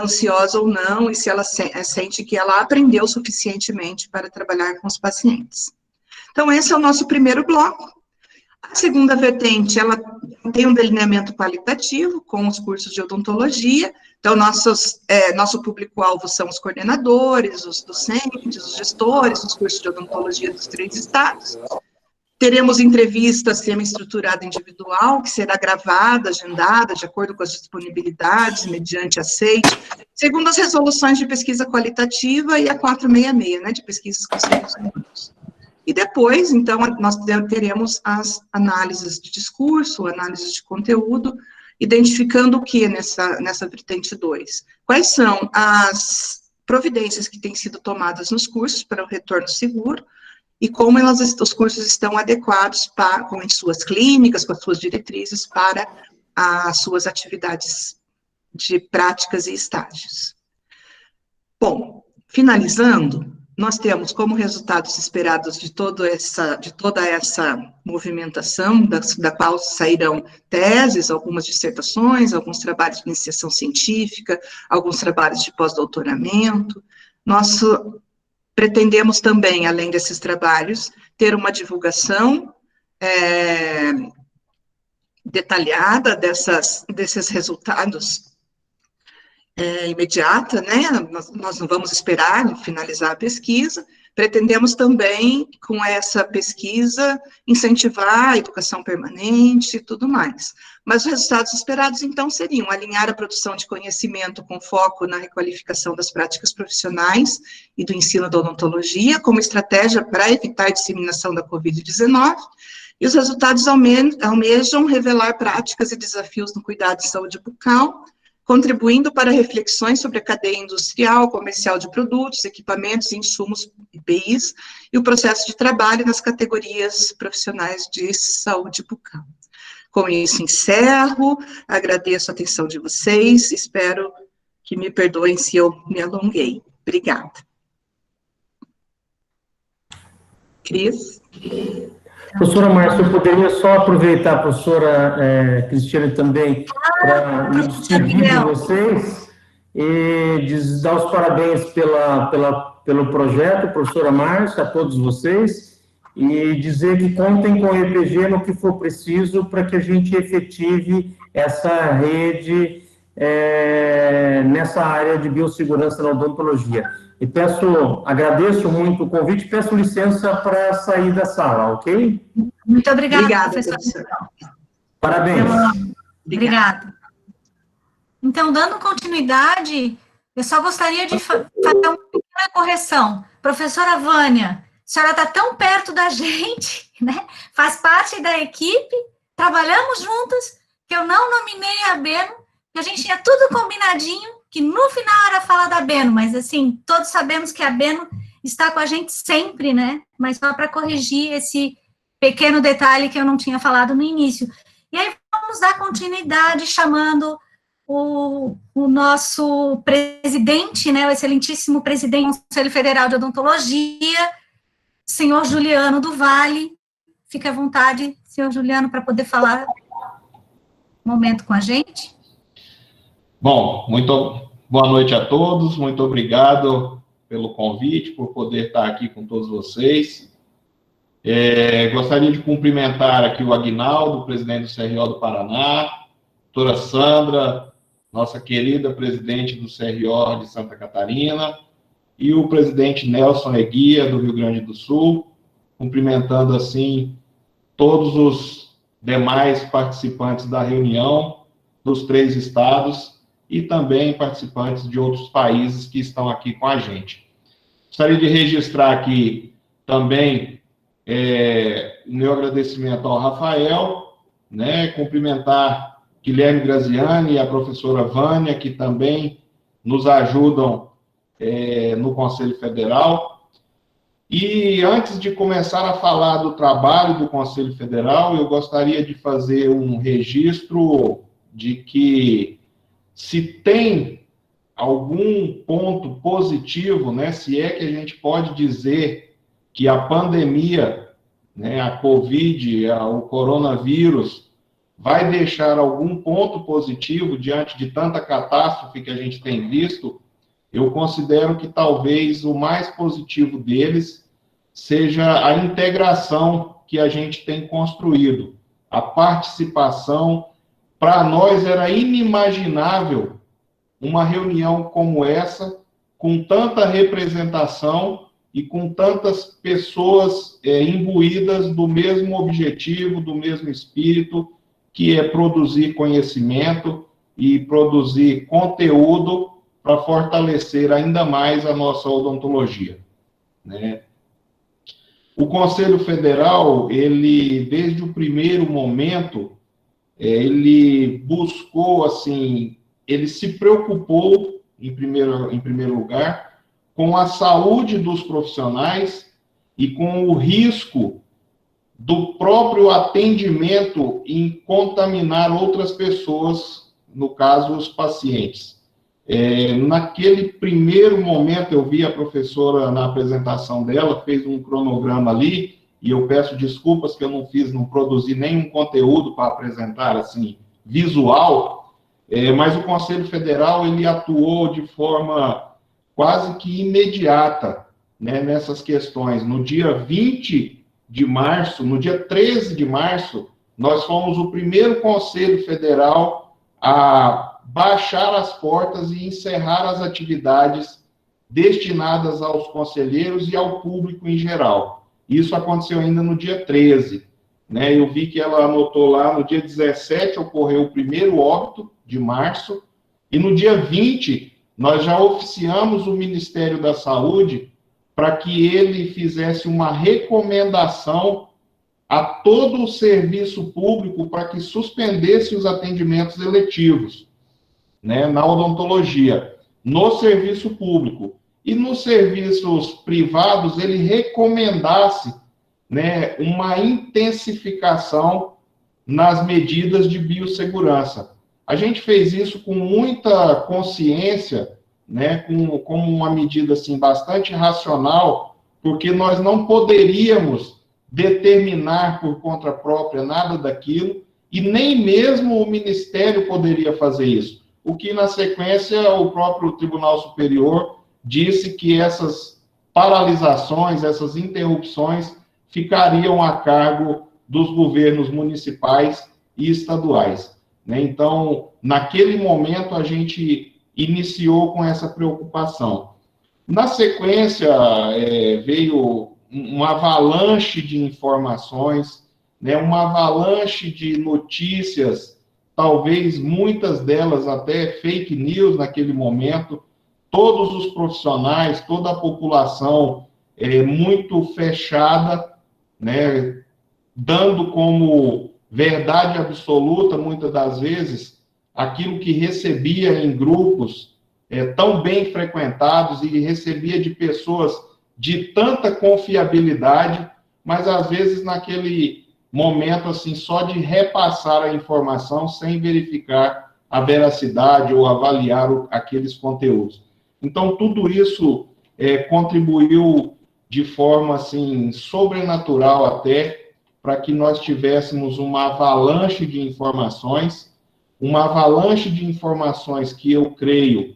ansiosa ou não, e se ela sente que ela aprendeu suficientemente para trabalhar com os pacientes. Então, esse é o nosso primeiro bloco. A segunda vertente, ela tem um delineamento qualitativo com os cursos de odontologia. Então, nosso público-alvo são os coordenadores, os docentes, os gestores dos cursos de odontologia dos 3 estados. Teremos entrevista semi-estruturada individual, que será gravada, agendada, de acordo com as disponibilidades, mediante aceite, segundo as resoluções de pesquisa qualitativa e a 466, né, de pesquisas com seres humanos. E depois, então, nós teremos as análises de discurso, análises de conteúdo, identificando o que nessa vertente 2? Quais são as providências que têm sido tomadas nos cursos para o retorno seguro, e como os cursos estão adequados com as suas clínicas, com as suas diretrizes, para as suas atividades de práticas e estágios. Bom, finalizando, nós temos como resultados esperados de toda essa movimentação, da qual sairão teses, algumas dissertações, alguns trabalhos de iniciação científica, alguns trabalhos de pós-doutoramento. Pretendemos também, além desses trabalhos, ter uma divulgação detalhada desses resultados imediata, né? Nós não vamos esperar finalizar a pesquisa. Pretendemos também, com essa pesquisa, incentivar a educação permanente e tudo mais. Mas os resultados esperados, então, seriam alinhar a produção de conhecimento com foco na requalificação das práticas profissionais e do ensino da odontologia, como estratégia para evitar a disseminação da Covid-19, e os resultados almejam revelar práticas e desafios no cuidado de saúde bucal, contribuindo para reflexões sobre a cadeia industrial, comercial de produtos, equipamentos, insumos, IPIs, e o processo de trabalho nas categorias profissionais de saúde bucal. Com isso, encerro, agradeço a atenção de vocês, espero que me perdoem se eu me alonguei. Obrigada. Cris? Professora Márcia, eu poderia só aproveitar a professora Cristina também para me despedir de vocês e dar os parabéns pelo projeto, professora Márcia, a todos vocês, e dizer que contem com o EPG no que for preciso para que a gente efetive essa rede nessa área de biossegurança na odontologia. E agradeço muito o convite, peço licença para sair da sala, ok? Muito obrigada, professora. Parabéns. Obrigada. Então, dando continuidade, eu só gostaria de fazer uma pequena correção. Professora Vânia, a senhora está tão perto da gente, né? Faz parte da equipe, trabalhamos juntas, que eu não nominei a Beno, que a gente tinha tudo combinadinho, que no final era falar da Beno, mas assim, todos sabemos que a Beno está com a gente sempre, né? Mas só para corrigir esse pequeno detalhe que eu não tinha falado no início. E aí vamos dar continuidade chamando o nosso presidente, né, o excelentíssimo presidente do Conselho Federal de Odontologia, senhor Juliano do Vale. Fique à vontade, senhor Juliano, para poder falar um momento com a gente. Bom, muito boa noite a todos, muito obrigado pelo convite, por poder estar aqui com todos vocês. Gostaria de cumprimentar aqui o Aguinaldo, presidente do CRO do Paraná, doutora Sandra, nossa querida presidente do CRO de Santa Catarina, e o presidente Nelson Eguia, do Rio Grande do Sul, cumprimentando, assim, todos os demais participantes da reunião dos 3 estados e também participantes de outros países que estão aqui com a gente. Gostaria de registrar aqui também o meu agradecimento ao Rafael, né, cumprimentar Guilherme Graziani e a professora Vânia, que também nos ajudam no Conselho Federal. E antes de começar a falar do trabalho do Conselho Federal, eu gostaria de fazer um registro de que se tem algum ponto positivo, né, se é que a gente pode dizer que a pandemia, né, a Covid, o coronavírus, vai deixar algum ponto positivo diante de tanta catástrofe que a gente tem visto, eu considero que talvez o mais positivo deles seja a integração que a gente tem construído, a participação. Para nós era inimaginável uma reunião como essa, com tanta representação e com tantas pessoas imbuídas do mesmo objetivo, do mesmo espírito, que é produzir conhecimento e produzir conteúdo para fortalecer ainda mais a nossa odontologia, né? O Conselho Federal, ele, desde o primeiro momento, ele buscou, assim, ele se preocupou, em primeiro lugar, com a saúde dos profissionais e com o risco do próprio atendimento em contaminar outras pessoas, no caso, os pacientes. Naquele primeiro momento, eu vi a professora, na apresentação dela, fez um cronograma ali, e eu peço desculpas que eu não produzi nenhum conteúdo para apresentar, assim, visual, mas o Conselho Federal, ele atuou de forma quase que imediata, né, nessas questões. No dia 20 de março, no dia 13 de março, nós fomos o primeiro Conselho Federal a baixar as portas e encerrar as atividades destinadas aos conselheiros e ao público em geral. Isso aconteceu ainda no dia 13, né? Eu vi que ela anotou lá, no dia 17 ocorreu o primeiro óbito de março, e no dia 20 nós já oficiamos o Ministério da Saúde para que ele fizesse uma recomendação a todo o serviço público para que suspendesse os atendimentos eletivos, né, na odontologia, no serviço público. E nos serviços privados, ele recomendasse, né, uma intensificação nas medidas de biossegurança. A gente fez isso com muita consciência, né, como uma medida assim, bastante racional, porque nós não poderíamos determinar por conta própria nada daquilo, e nem mesmo o Ministério poderia fazer isso. O que, na sequência, o próprio Tribunal Superior disse que essas paralisações, essas interrupções, ficariam a cargo dos governos municipais e estaduais, né? Então, naquele momento, a gente iniciou com essa preocupação. Na sequência, veio uma avalanche de informações, né, uma avalanche de notícias, talvez muitas delas até fake news naquele momento, todos os profissionais, toda a população muito fechada, né, dando como verdade absoluta, muitas das vezes, aquilo que recebia em grupos tão bem frequentados e recebia de pessoas de tanta confiabilidade, mas às vezes naquele momento assim só de repassar a informação sem verificar a veracidade ou avaliar aqueles conteúdos. Então tudo isso contribuiu de forma assim sobrenatural até para que nós tivéssemos uma avalanche de informações que eu creio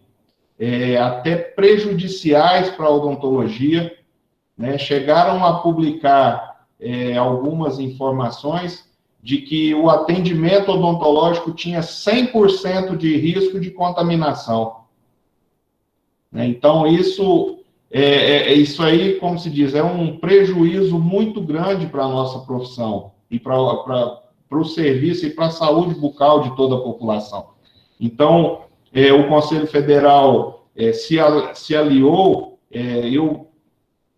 até prejudiciais para a odontologia, né? Chegaram a publicar algumas informações de que o atendimento odontológico tinha 100% de risco de contaminação, né? Então, isso aí, como se diz, é um prejuízo muito grande para a nossa profissão e para o serviço e para a saúde bucal de toda a população. Então, o Conselho Federal se aliou, eu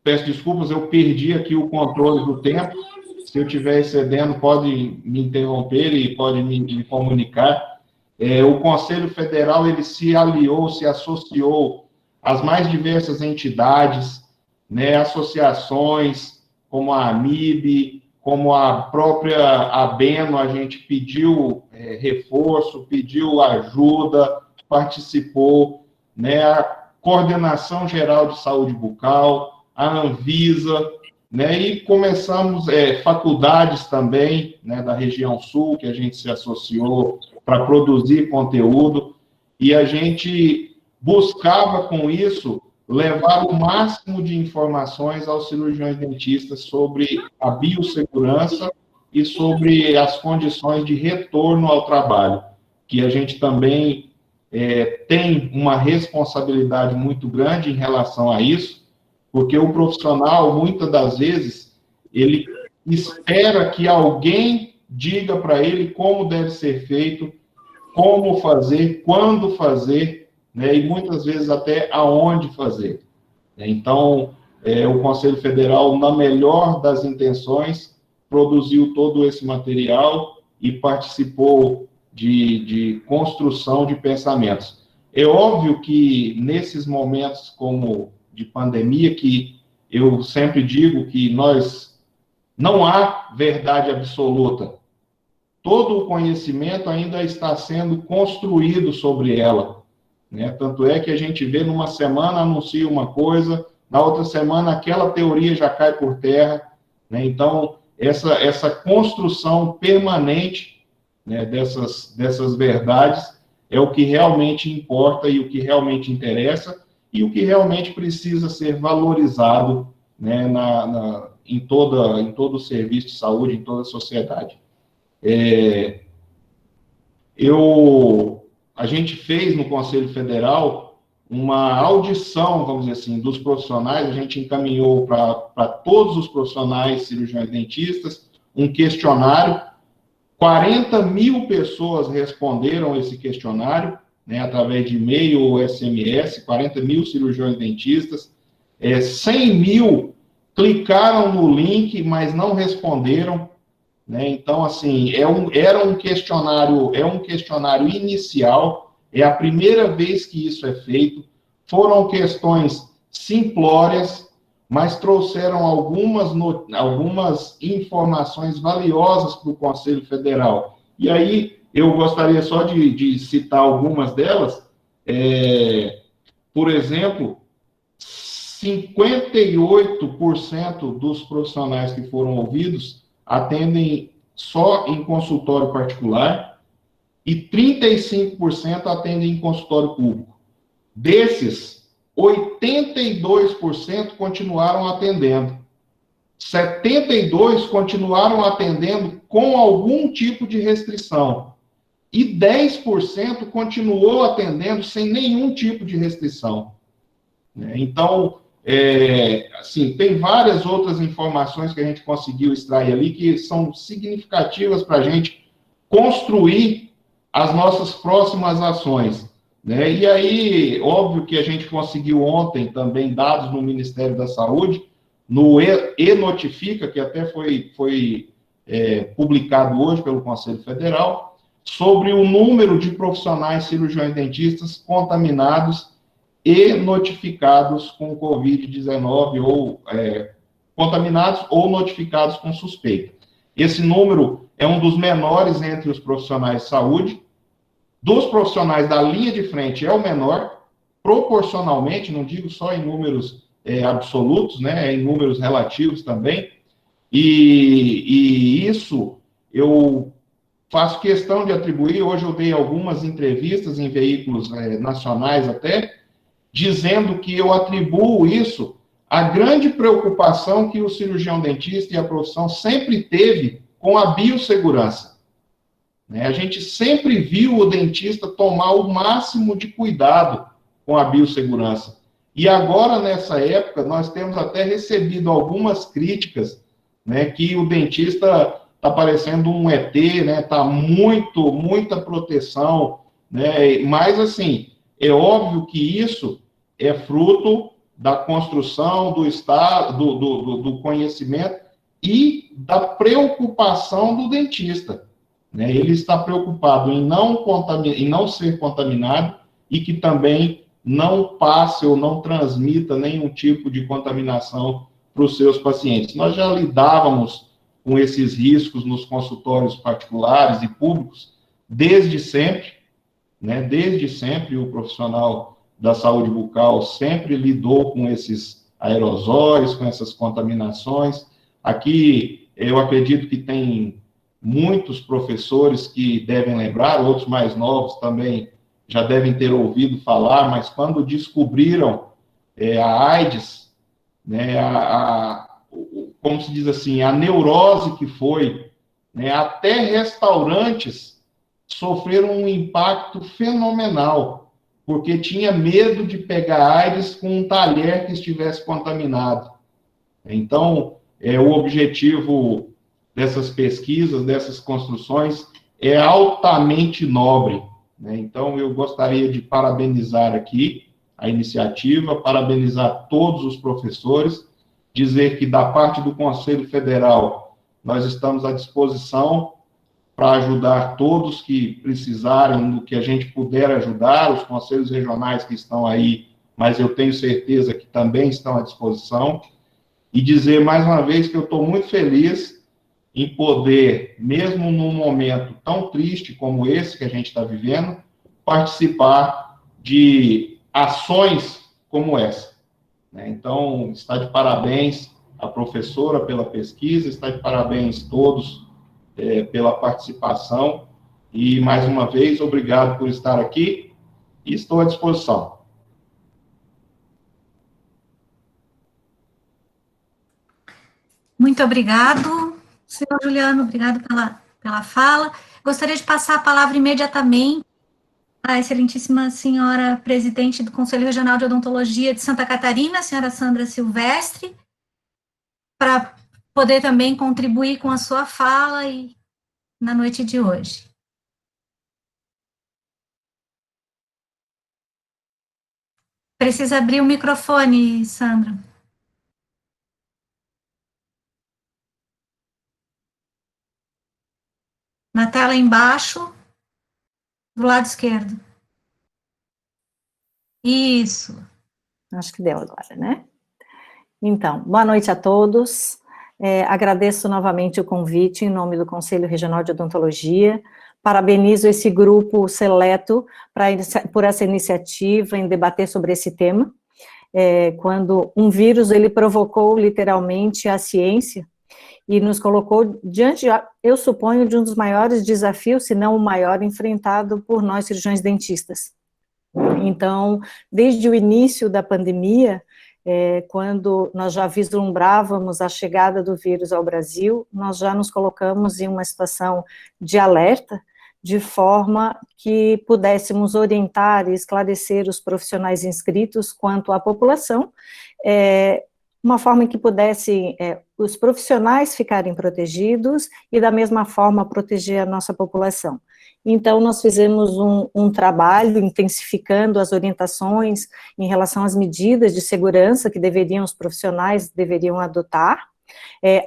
peço desculpas, eu perdi aqui o controle do tempo, se eu estiver excedendo, pode me interromper e pode me comunicar. O Conselho Federal, ele se aliou, se associou às mais diversas entidades, né, associações, como a AMIB, como a própria ABENO, a gente pediu reforço, pediu ajuda, participou, né, a Coordenação Geral de Saúde Bucal, a Anvisa, né, e começamos faculdades também, né, da região sul, que a gente se associou para produzir conteúdo, e a gente buscava com isso levar o máximo de informações aos cirurgiões dentistas sobre a biossegurança e sobre as condições de retorno ao trabalho, que a gente também tem uma responsabilidade muito grande em relação a isso, porque o profissional, muitas das vezes, ele espera que alguém diga para ele como deve ser feito, como fazer, quando fazer, né, e muitas vezes até aonde fazer. Então, o Conselho Federal, na melhor das intenções, produziu todo esse material e participou de construção de pensamentos. É óbvio que nesses momentos como de pandemia, que eu sempre digo que não há verdade absoluta. Todo o conhecimento ainda está sendo construído sobre ela, né? Tanto é que a gente vê numa semana anuncia uma coisa, na outra semana aquela teoria já cai por terra, né? Então, essa construção permanente, né, dessas verdades é o que realmente importa e o que realmente interessa e o que realmente precisa ser valorizado, né, em todo o serviço de saúde, em toda a sociedade. A gente fez no Conselho Federal uma audição, vamos dizer assim, dos profissionais, a gente encaminhou para todos os profissionais cirurgiões dentistas um questionário, 40 mil pessoas responderam esse questionário, né, através de e-mail ou SMS, 40 mil cirurgiões dentistas, 100 mil clicaram no link, mas não responderam, né? Então, assim, era um questionário inicial, é a primeira vez que isso é feito, foram questões simplórias, mas trouxeram algumas informações valiosas para o Conselho Federal. E aí, eu gostaria só de citar algumas delas. Por exemplo, 58% dos profissionais que foram ouvidos atendem só em consultório particular e 35% atendem em consultório público. Desses, 82% continuaram atendendo. 72% continuaram atendendo com algum tipo de restrição. E 10% continuou atendendo sem nenhum tipo de restrição. Então, assim, tem várias outras informações que a gente conseguiu extrair ali que são significativas para a gente construir as nossas próximas ações, né? E aí, óbvio que a gente conseguiu ontem também dados no Ministério da Saúde, no E-Notifica, que até foi publicado hoje pelo Conselho Federal, sobre o número de profissionais cirurgiões dentistas contaminados e notificados com Covid-19 ou contaminados ou notificados com suspeita. Esse número é um dos menores entre os profissionais de saúde. Dos profissionais da linha de frente é o menor, proporcionalmente, não digo só em números absolutos, né, em números relativos também, e isso eu faço questão de atribuir. Hoje eu dei algumas entrevistas em veículos nacionais até, dizendo que eu atribuo isso à grande preocupação que o cirurgião dentista e a profissão sempre teve com a biossegurança. A gente sempre viu o dentista tomar o máximo de cuidado com a biossegurança. E agora, nessa época, nós temos até recebido algumas críticas, né, que o dentista está parecendo um ET, né, está muita proteção, né, mas, assim, é óbvio que isso é fruto da construção do estado, do conhecimento e da preocupação do dentista. Ele está preocupado em não ser contaminado e que também não passe ou não transmita nenhum tipo de contaminação para os seus pacientes. Nós já lidávamos com esses riscos nos consultórios particulares e públicos desde sempre, né? Desde sempre o profissional da saúde bucal sempre lidou com esses aerosóis, com essas contaminações. Aqui, eu acredito que tem muitos professores que devem lembrar, outros mais novos também já devem ter ouvido falar, mas quando descobriram a AIDS, né, como se diz assim, a neurose que foi, né, até restaurantes sofreram um impacto fenomenal, porque tinha medo de pegar AIDS com um talher que estivesse contaminado. Então, o objetivo dessas pesquisas, dessas construções, é altamente nobre, né? Então, eu gostaria de parabenizar aqui a iniciativa, parabenizar todos os professores, dizer que, da parte do Conselho Federal, nós estamos à disposição para ajudar todos que precisarem, no que a gente puder ajudar, os conselhos regionais que estão aí, mas eu tenho certeza que também estão à disposição, e dizer mais uma vez que eu estou muito feliz em poder, mesmo num momento tão triste como esse que a gente está vivendo, participar de ações como essa, né? Então, está de parabéns a professora pela pesquisa, está de parabéns todos pela participação, e, mais uma vez, obrigado por estar aqui, e estou à disposição. Muito obrigado, senhor Juliano, obrigado pela fala. Gostaria de passar a palavra imediatamente à excelentíssima senhora presidente do Conselho Regional de Odontologia de Santa Catarina, senhora Sandra Silvestre, para poder também contribuir com a sua fala e na noite de hoje. Precisa abrir o microfone, Sandra. Na tela embaixo, do lado esquerdo. Isso. Acho que deu agora, né? Então, boa noite a todos. Agradeço novamente o convite em nome do Conselho Regional de Odontologia. Parabenizo esse grupo seleto por essa iniciativa em debater sobre esse tema. Quando um vírus, ele provocou literalmente a ciência e nos colocou diante, eu suponho, de um dos maiores desafios, se não o maior, enfrentado por nós cirurgiões dentistas. Então, desde o início da pandemia, quando nós já vislumbrávamos a chegada do vírus ao Brasil, nós já nos colocamos em uma situação de alerta, de forma que pudéssemos orientar e esclarecer os profissionais inscritos quanto à população, uma forma em que pudessem os profissionais ficarem protegidos e, da mesma forma, proteger a nossa população. Então, nós fizemos um trabalho intensificando as orientações em relação às medidas de segurança que os profissionais deveriam adotar,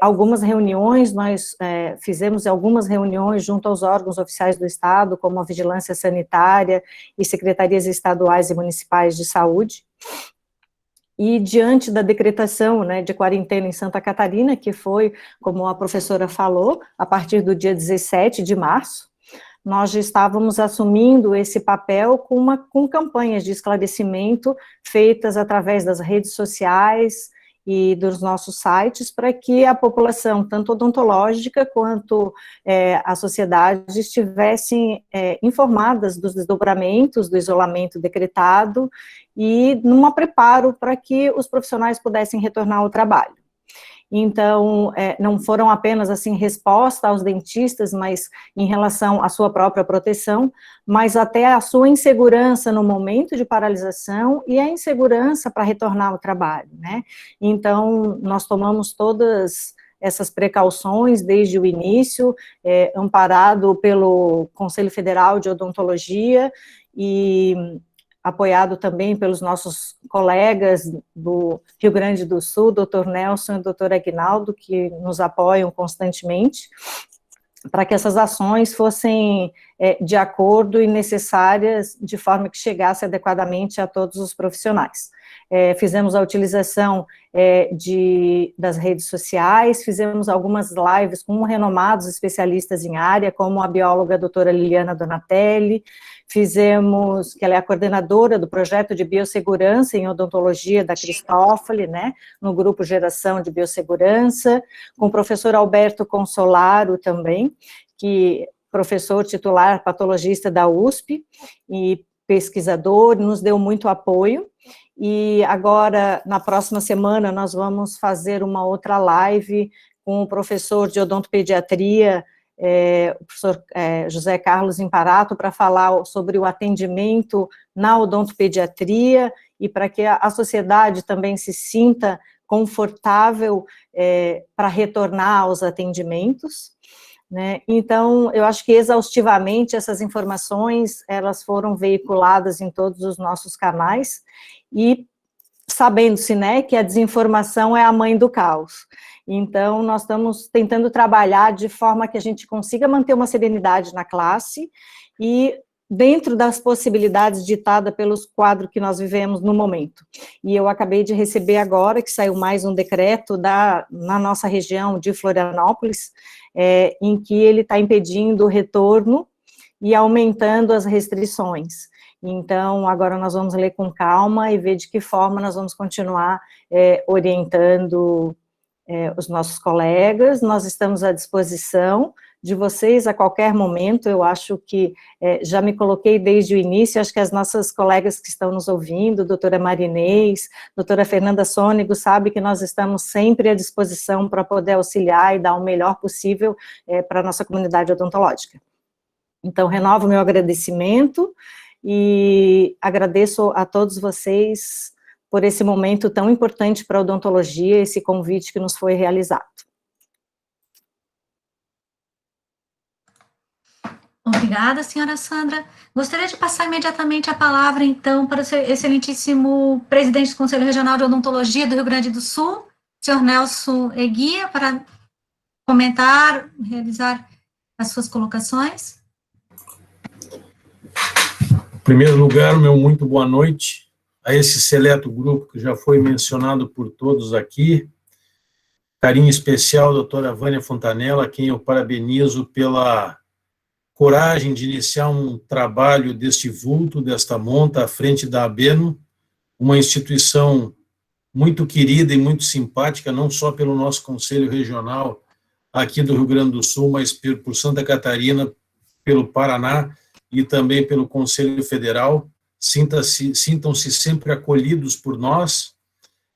Algumas reuniões, nós fizemos algumas reuniões junto aos órgãos oficiais do Estado, como a Vigilância Sanitária e secretarias estaduais e municipais de saúde, e diante da decretação, né, de quarentena em Santa Catarina, que foi, como a professora falou, a partir do dia 17 de março, nós já estávamos assumindo esse papel com campanhas de esclarecimento feitas através das redes sociais e dos nossos sites, para que a população, tanto odontológica quanto a sociedade, estivessem informadas dos desdobramentos do isolamento decretado e num preparo para que os profissionais pudessem retornar ao trabalho. Então, não foram apenas, assim, resposta aos dentistas, mas em relação à sua própria proteção, mas até a sua insegurança no momento de paralisação e a insegurança para retornar ao trabalho, né? Então, nós tomamos todas essas precauções desde o início, amparado pelo Conselho Federal de Odontologia e apoiado também pelos nossos colegas do Rio Grande do Sul, Dr. Nelson e Dr. Aguinaldo, que nos apoiam constantemente, para que essas ações fossem de acordo e necessárias, de forma que chegasse adequadamente a todos os profissionais. Fizemos a utilização das redes sociais, fizemos algumas lives com renomados especialistas em área, como a bióloga doutora Liliana Donatelli, fizemos, que ela é a coordenadora do projeto de biossegurança em odontologia da Cristófoli, né, no grupo Geração de Biossegurança, com o professor Alberto Consolaro também, que professor titular patologista da USP e pesquisador, nos deu muito apoio. E agora, na próxima semana, nós vamos fazer uma outra live com o professor de odontopediatria, o professor José Carlos Imparato, para falar sobre o atendimento na odontopediatria e para que a sociedade também se sinta confortável para retornar aos atendimentos, né? Então, eu acho que exaustivamente essas informações, elas foram veiculadas em todos os nossos canais, e sabendo-se, né, que a desinformação é a mãe do caos. Então, nós estamos tentando trabalhar de forma que a gente consiga manter uma serenidade na classe e dentro das possibilidades ditadas pelos quadros que nós vivemos no momento. E eu acabei de receber agora, que saiu mais um decreto na nossa região de Florianópolis, em que ele está impedindo o retorno e aumentando as restrições. Então, agora nós vamos ler com calma e ver de que forma nós vamos continuar orientando os nossos colegas. Nós estamos à disposição de vocês a qualquer momento. Eu acho que já me coloquei desde o início, acho que as nossas colegas que estão nos ouvindo, doutora Marinês, doutora Fernanda Sônego, sabe que nós estamos sempre à disposição para poder auxiliar e dar o melhor possível para a nossa comunidade odontológica. Então, renovo meu agradecimento e agradeço a todos vocês por esse momento tão importante para a odontologia, esse convite que nos foi realizado. Obrigada, senhora Sandra. Gostaria de passar imediatamente a palavra, então, para o excelentíssimo presidente do Conselho Regional de Odontologia do Rio Grande do Sul, senhor Nelson Eguia, para comentar, realizar as suas colocações. Em primeiro lugar, meu muito boa noite a esse seleto grupo que já foi mencionado por todos aqui. Carinho especial, doutora Vânia Fontanella, a quem eu parabenizo pela coragem de iniciar um trabalho deste vulto, desta monta, à frente da ABENO, uma instituição muito querida e muito simpática, não só pelo nosso Conselho Regional aqui do Rio Grande do Sul, mas por Santa Catarina, pelo Paraná, e também pelo Conselho Federal. Sintam-se sempre acolhidos por nós,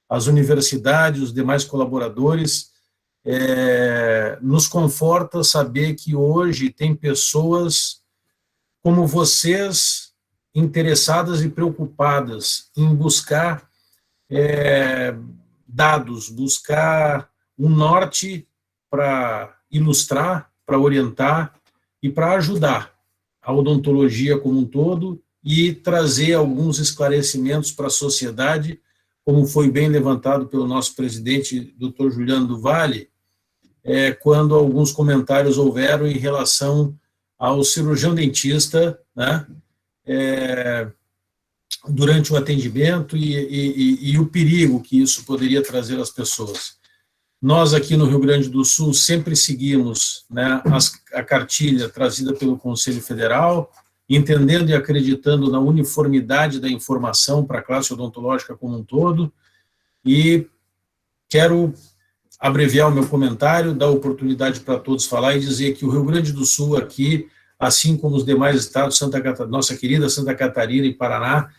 as universidades, os demais colaboradores. Nos conforta saber que hoje tem pessoas como vocês, interessadas e preocupadas em buscar dados, buscar um norte para ilustrar, para orientar e para ajudar a odontologia como um todo e trazer alguns esclarecimentos para a sociedade, como foi bem levantado pelo nosso presidente, Dr. Juliano do Valle, quando alguns comentários houveram em relação ao cirurgião dentista, né, durante o atendimento e o perigo que isso poderia trazer às pessoas. Nós aqui no Rio Grande do Sul sempre seguimos, né, a cartilha trazida pelo Conselho Federal, entendendo e acreditando na uniformidade da informação para a classe odontológica como um todo, e quero abreviar o meu comentário, dar oportunidade para todos falar e dizer que o Rio Grande do Sul aqui, assim como os demais estados, nossa querida Santa Catarina e Paraná,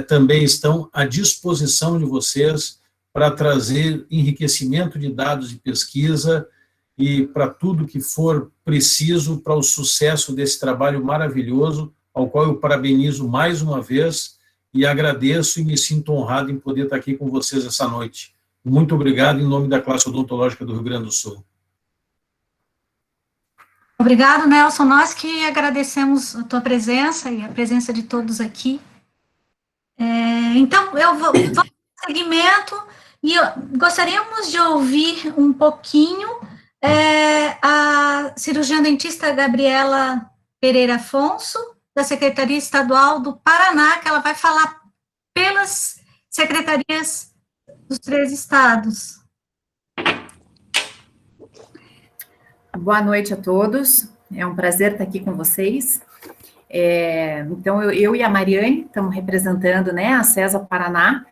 também estão à disposição de vocês para trazer enriquecimento de dados de pesquisa e para tudo que for preciso para o sucesso desse trabalho maravilhoso, ao qual eu parabenizo mais uma vez e agradeço e me sinto honrado em poder estar aqui com vocês essa noite. Muito obrigado em nome da classe odontológica do Rio Grande do Sul. Obrigado, Nelson. Nós que agradecemos a tua presença e a presença de todos aqui. Então, eu vou dar seguimento e gostaríamos de ouvir um pouquinho a cirurgiã dentista Gabriela Pereira Afonso, da Secretaria Estadual do Paraná, que ela vai falar pelas secretarias dos 3 estados. Boa noite a todos, é um prazer estar aqui com vocês. Então, eu e a Mariane estamos representando, né, a CESA Paraná.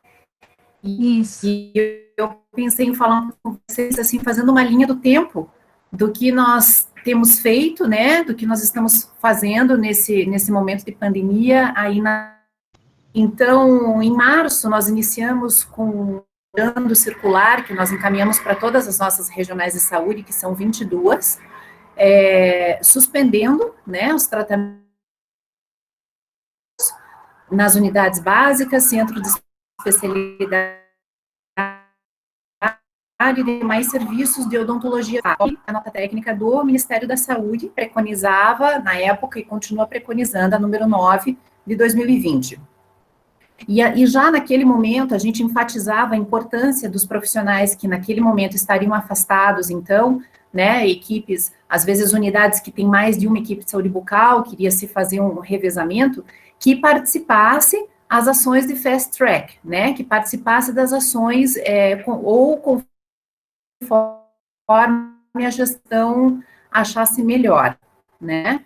Isso. E eu pensei em falar com vocês, assim, fazendo uma linha do tempo do que nós temos feito, né, do que nós estamos fazendo nesse momento de pandemia aí Então, em março, nós iniciamos com dando circular, que nós encaminhamos para todas as nossas regionais de saúde, que são 22, suspendendo, né, os tratamentos nas unidades básicas, centro de especialidade e demais serviços de odontologia. A nota técnica do Ministério da Saúde preconizava, na época, e continua preconizando, a número 9 de 2020. E já naquele momento, a gente enfatizava a importância dos profissionais que naquele momento estariam afastados, então, né, equipes, às vezes unidades que têm mais de uma equipe de saúde bucal, queria se fazer um revezamento, que participasse as ações de fast track, né, que participasse das ações conforme a gestão achasse melhor, né,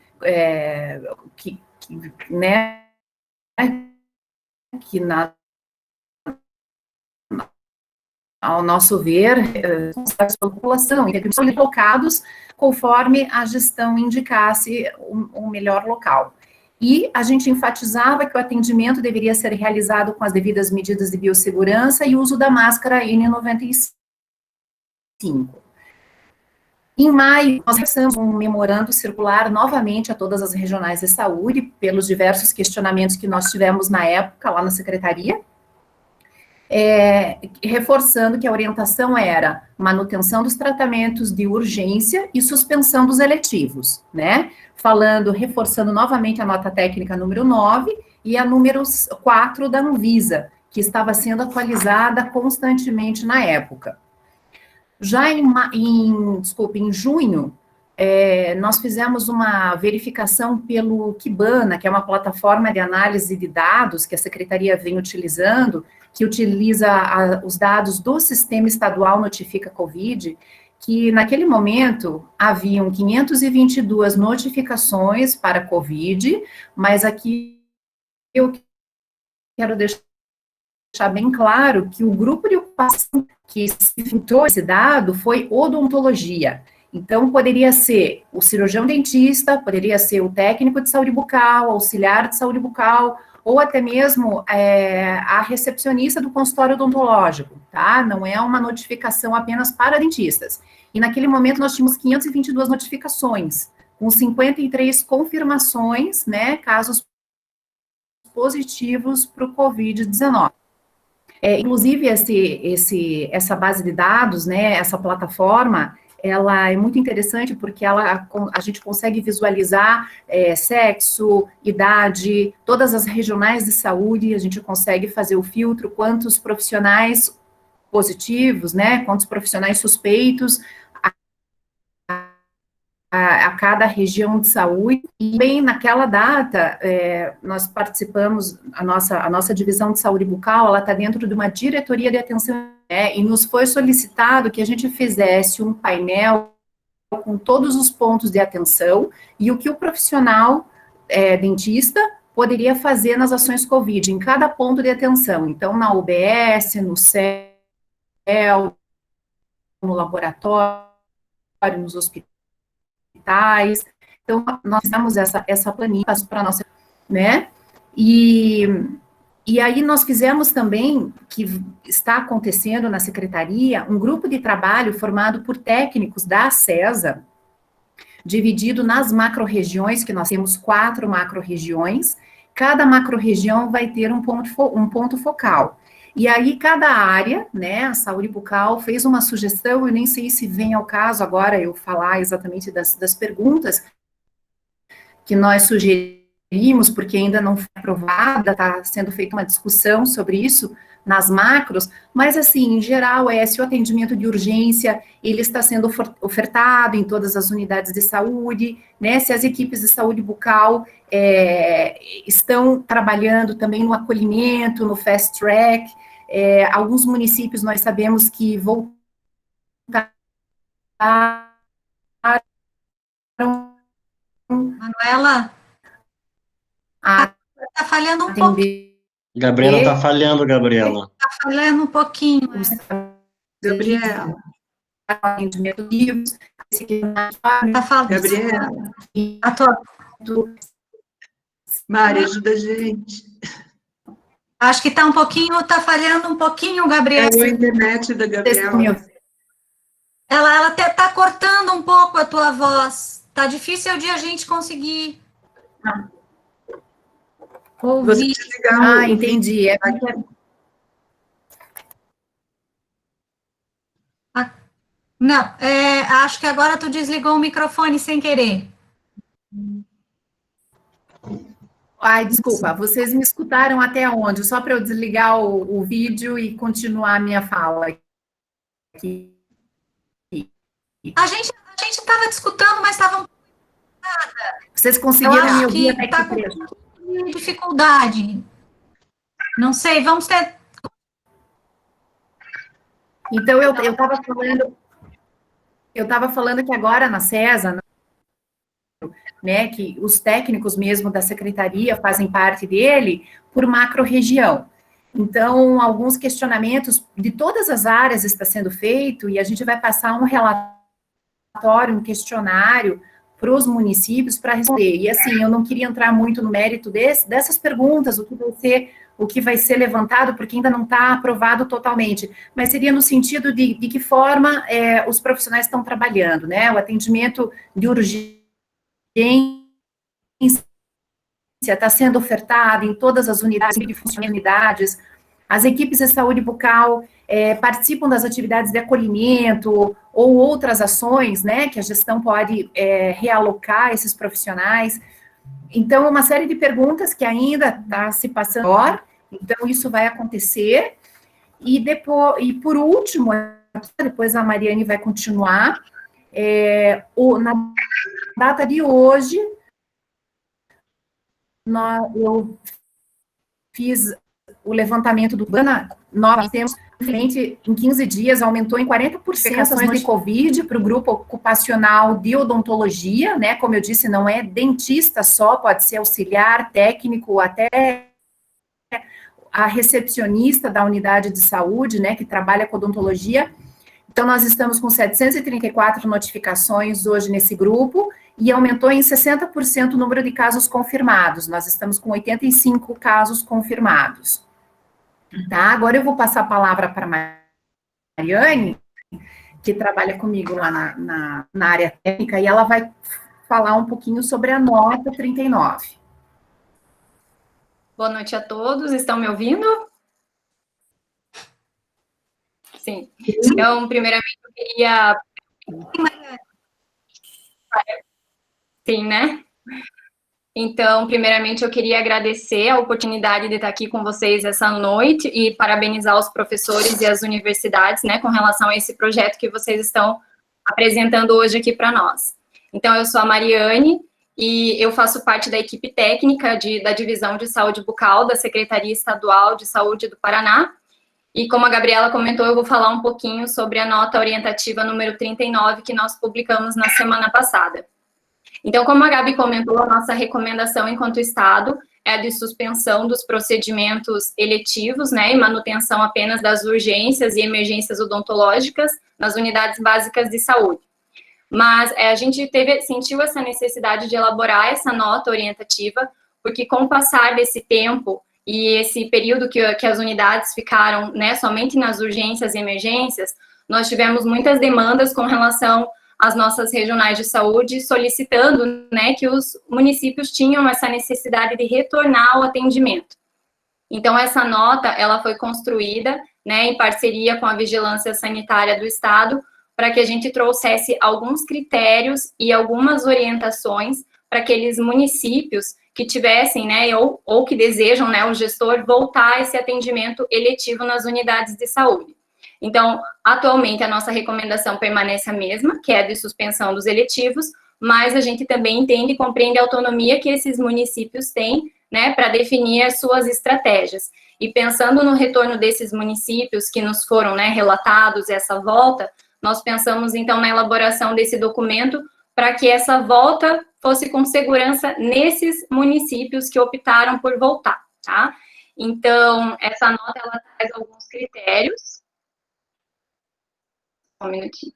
ao nosso ver, a população, e são colocados conforme a gestão indicasse o melhor local. E a gente enfatizava que o atendimento deveria ser realizado com as devidas medidas de biossegurança e uso da máscara N95. Em maio, nós lançamos um memorando circular novamente a todas as regionais de saúde, pelos diversos questionamentos que nós tivemos na época, lá na secretaria, reforçando que a orientação era manutenção dos tratamentos de urgência e suspensão dos eletivos, né? Reforçando novamente a nota técnica número 9 e a número 4 da Anvisa, que estava sendo atualizada constantemente na época. Já em junho, nós fizemos uma verificação pelo Kibana, que é uma plataforma de análise de dados que a Secretaria vem utilizando, que utiliza os dados do Sistema Estadual Notifica Covid, que naquele momento haviam 522 notificações para Covid, mas aqui eu quero deixar bem claro que o grupo de ocupação que se filtrou esse dado foi odontologia. Então, poderia ser o cirurgião dentista, poderia ser o técnico de saúde bucal, auxiliar de saúde bucal, ou até mesmo a recepcionista do consultório odontológico, tá? Não é uma notificação apenas para dentistas. E naquele momento nós tínhamos 522 notificações, com 53 confirmações, né, casos positivos para o Covid-19. Inclusive, essa base de dados, né, essa plataforma, ela é muito interessante porque a gente consegue visualizar sexo, idade, todas as regionais de saúde, a gente consegue fazer o filtro, quantos profissionais positivos, né, quantos profissionais suspeitos a cada região de saúde, e bem naquela data, nós participamos, a nossa divisão de saúde bucal, ela está dentro de uma diretoria de atenção, e nos foi solicitado que a gente fizesse um painel com todos os pontos de atenção, e o que o profissional dentista poderia fazer nas ações COVID, em cada ponto de atenção, então na UBS, no CEL, no laboratório, nos hospitais. Então, nós fizemos essa planilha para a nossa, né, e aí nós fizemos também, que está acontecendo na secretaria, um grupo de trabalho formado por técnicos da ACESA, dividido nas macro-regiões, que nós temos 4 macro-regiões, cada macro-região vai ter um ponto focal. E aí, cada área, né, a saúde bucal, fez uma sugestão, eu nem sei se vem ao caso agora eu falar exatamente das perguntas que nós sugerimos, porque ainda não foi aprovada, está sendo feita uma discussão sobre isso nas macros, mas assim, em geral, se o atendimento de urgência, ele está sendo ofertado em todas as unidades de saúde, né, se as equipes de saúde bucal estão trabalhando também no acolhimento, no fast track, alguns municípios nós sabemos que voltaram. Manuela, está falhando um pouquinho. Gabriela está falhando, Gabriela. Está falhando um pouquinho. Gabriela. Está falando. Gabriela. Mari, ajuda a gente. Acho que está falhando um pouquinho, Gabriela. É a internet da Gabriela. Ela até está cortando um pouco a tua voz. Está difícil de a gente conseguir ouvir. Entendi. Não, acho que agora tu desligou o microfone sem querer. Ai, desculpa, vocês me escutaram até onde? Só para eu desligar o vídeo e continuar a minha fala aqui. A gente estava te escutando, mas estava... Vocês conseguiram me ouvir até está que trecho? com dificuldade. Não sei, vamos ter... Então, eu estava falando que agora na CESA, né, que os técnicos mesmo da secretaria fazem parte dele por macro-região. Então, alguns questionamentos de todas as áreas está sendo feito e a gente vai passar um relatório, um questionário para os municípios para responder. E assim, eu não queria entrar muito no mérito dessas perguntas, o que vai ser levantado, porque ainda não está aprovado totalmente, mas seria no sentido de que forma os profissionais estão trabalhando, né? O atendimento de urgência está sendo ofertado em todas as unidades de funcionalidades, as equipes de saúde bucal participam das atividades de acolhimento ou outras ações, né, que a gestão pode realocar esses profissionais. Então, uma série de perguntas que ainda está se passando agora, então isso vai acontecer, e por último, depois a Mariane vai continuar, na data de hoje, eu fiz o levantamento do BANA, nós temos, em 15 dias, aumentou em 40% as ações de Covid para o grupo ocupacional de odontologia, né, como eu disse, não é dentista só, pode ser auxiliar, técnico, até a recepcionista da unidade de saúde, né, que trabalha com odontologia. Então, nós estamos com 734 notificações hoje nesse grupo, e aumentou em 60% o número de casos confirmados. Nós estamos com 85 casos confirmados. Tá? Agora eu vou passar a palavra para a Mariane, que trabalha comigo lá na área técnica, e ela vai falar um pouquinho sobre a nota 39. Boa noite a todos, estão me ouvindo? Sim. Então, primeiramente, eu queria Sim, né? Então, primeiramente, eu queria agradecer a oportunidade de estar aqui com vocês essa noite e parabenizar os professores e as universidades, né, com relação a esse projeto que vocês estão apresentando hoje aqui para nós. Então, eu sou a Mariane e eu faço parte da equipe técnica da Divisão de Saúde Bucal da Secretaria Estadual de Saúde do Paraná. E como a Gabriela comentou, eu vou falar um pouquinho sobre a nota orientativa número 39 que nós publicamos na semana passada. Então, como a Gabi comentou, a nossa recomendação enquanto Estado é a de suspensão dos procedimentos eletivos, né, e manutenção apenas das urgências e emergências odontológicas nas unidades básicas de saúde. Mas a gente sentiu essa necessidade de elaborar essa nota orientativa, porque com o passar desse tempo e esse período que as unidades ficaram, né, somente nas urgências e emergências, nós tivemos muitas demandas com relação as nossas regionais de saúde solicitando, né, que os municípios tinham essa necessidade de retornar ao atendimento. Então, essa nota, ela foi construída, né, em parceria com a Vigilância Sanitária do Estado, para que a gente trouxesse alguns critérios e algumas orientações para aqueles municípios que tivessem, né, ou que desejam, né, o gestor voltar a esse atendimento eletivo nas unidades de saúde. Então, atualmente, a nossa recomendação permanece a mesma, que é a de suspensão dos eletivos, mas a gente também entende e compreende a autonomia que esses municípios têm, né, para definir as suas estratégias. E pensando no retorno desses municípios que nos foram, né, relatados, essa volta, nós pensamos, então, na elaboração desse documento para que essa volta fosse com segurança nesses municípios que optaram por voltar, tá? Então, essa nota, ela traz alguns critérios. Um minutinho.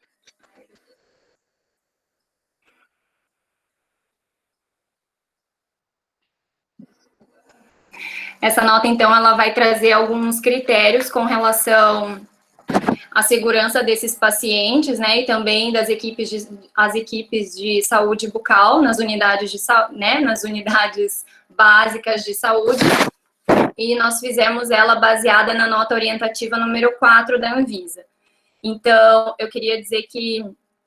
Essa nota, então, ela vai trazer alguns critérios com relação à segurança desses pacientes, né, e também das equipes de saúde bucal nas unidades né, nas unidades básicas de saúde. E nós fizemos ela baseada na nota orientativa número 4 da Anvisa. Então, eu queria dizer que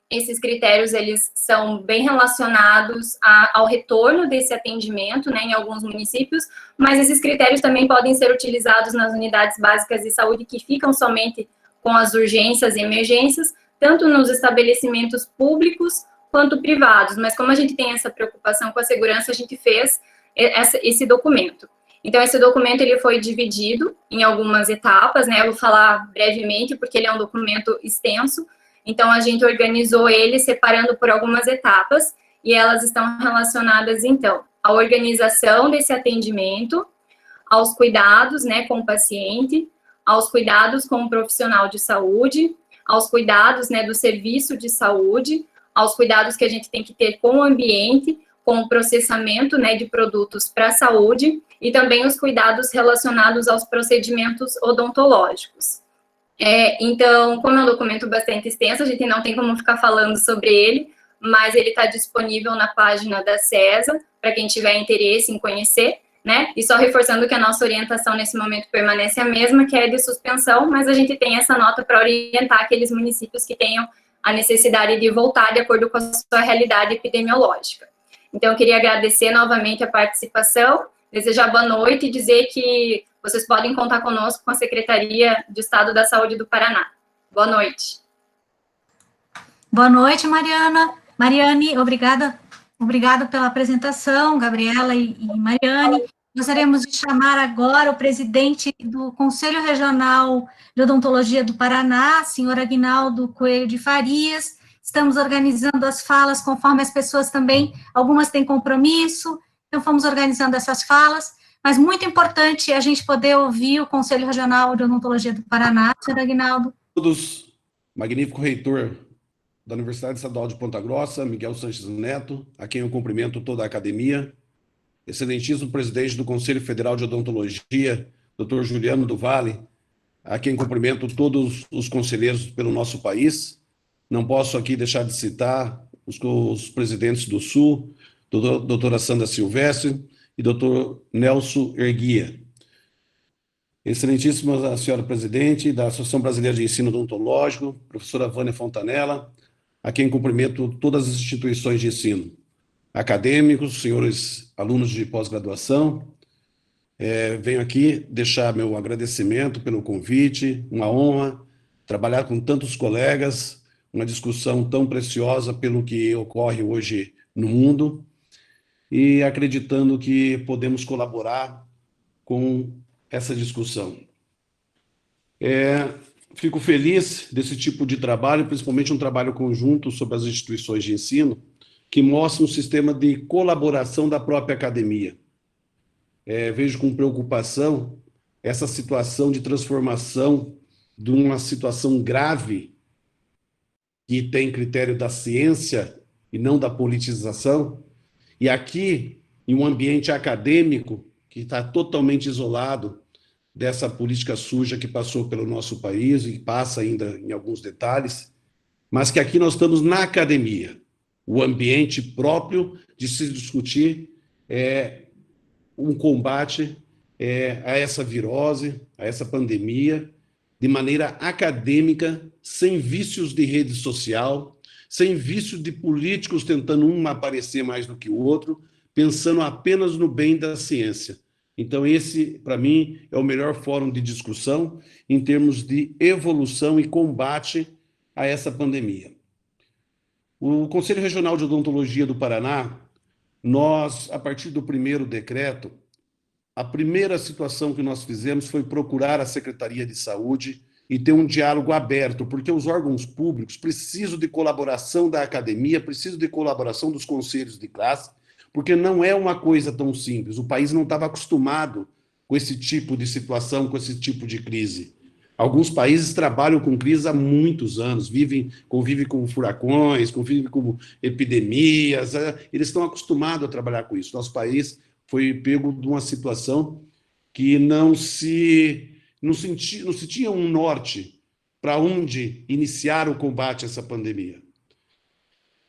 esses critérios, eles são bem relacionados ao retorno desse atendimento, né, em alguns municípios, mas esses critérios também podem ser utilizados nas unidades básicas de saúde que ficam somente com as urgências e emergências, tanto nos estabelecimentos públicos quanto privados. Mas como a gente tem essa preocupação com a segurança, a gente fez esse documento. Então, esse documento, ele foi dividido em algumas etapas, né, eu vou falar brevemente, porque ele é um documento extenso, então a gente organizou ele separando por algumas etapas, e elas estão relacionadas, então, à organização desse atendimento, aos cuidados, né, com o paciente, aos cuidados com o profissional de saúde, aos cuidados, né, do serviço de saúde, aos cuidados que a gente tem que ter com o ambiente, com o processamento, né, de produtos para a saúde, e também os cuidados relacionados aos procedimentos odontológicos. Então, como é um documento bastante extenso, a gente não tem como ficar falando sobre ele, mas ele está disponível na página da CESA, para quem tiver interesse em conhecer, né? E só reforçando que a nossa orientação nesse momento permanece a mesma, que é de suspensão, mas a gente tem essa nota para orientar aqueles municípios que tenham a necessidade de voltar de acordo com a sua realidade epidemiológica. Então, eu queria agradecer novamente a participação, desejar boa noite e dizer que vocês podem contar conosco com a Secretaria de Estado da Saúde do Paraná. Boa noite. Boa noite, Mariane, obrigada pela apresentação, Gabriela e Mariane. Gostaríamos de chamar agora o presidente do Conselho Regional de Odontologia do Paraná, senhor Aguinaldo Coelho de Farias. Estamos organizando as falas conforme as pessoas também, algumas têm compromisso, então fomos organizando essas falas, mas muito importante a gente poder ouvir o Conselho Regional de Odontologia do Paraná, senhor Aguinaldo. Todos, magnífico reitor da Universidade Estadual de Ponta Grossa, Miguel Sanches Neto, a quem eu cumprimento toda a academia, excelentíssimo presidente do Conselho Federal de Odontologia, Dr. Juliano do Vale, a quem cumprimento todos os conselheiros pelo nosso país. Não posso aqui deixar de citar os presidentes do Sul, doutora Sandra Silvestre e doutor Nelson Erguia. Excelentíssima senhora presidente da Associação Brasileira de Ensino Odontológico, professora Vânia Fontanella, a quem cumprimento todas as instituições de ensino, acadêmicos, senhores alunos de pós-graduação. Venho aqui deixar meu agradecimento pelo convite, uma honra trabalhar com tantos colegas, uma discussão tão preciosa pelo que ocorre hoje no mundo, e acreditando que podemos colaborar com essa discussão. Fico feliz desse tipo de trabalho, principalmente um trabalho conjunto sobre as instituições de ensino, que mostra um sistema de colaboração da própria academia. Vejo com preocupação essa situação de transformação de uma situação grave que tem critério da ciência e não da politização, e aqui, em um ambiente acadêmico que está totalmente isolado dessa política suja que passou pelo nosso país e passa ainda em alguns detalhes, mas que aqui nós estamos na academia, o ambiente próprio de se discutir um combate a essa virose, a essa pandemia, de maneira acadêmica, sem vícios de rede social, sem vícios de políticos tentando um aparecer mais do que o outro, pensando apenas no bem da ciência. Então, esse, para mim, é o melhor fórum de discussão em termos de evolução e combate a essa pandemia. O Conselho Regional de Odontologia do Paraná, nós, a partir do primeiro decreto, a primeira situação que nós fizemos foi procurar a Secretaria de Saúde e ter um diálogo aberto, porque os órgãos públicos precisam de colaboração da academia, precisam de colaboração dos conselhos de classe, porque não é uma coisa tão simples. O país não estava acostumado com esse tipo de situação, com esse tipo de crise. Alguns países trabalham com crise há muitos anos, convivem com furacões, convivem com epidemias, eles estão acostumados a trabalhar com isso. Nosso país foi pego de uma situação que não se tinha um norte para onde iniciar o combate a essa pandemia.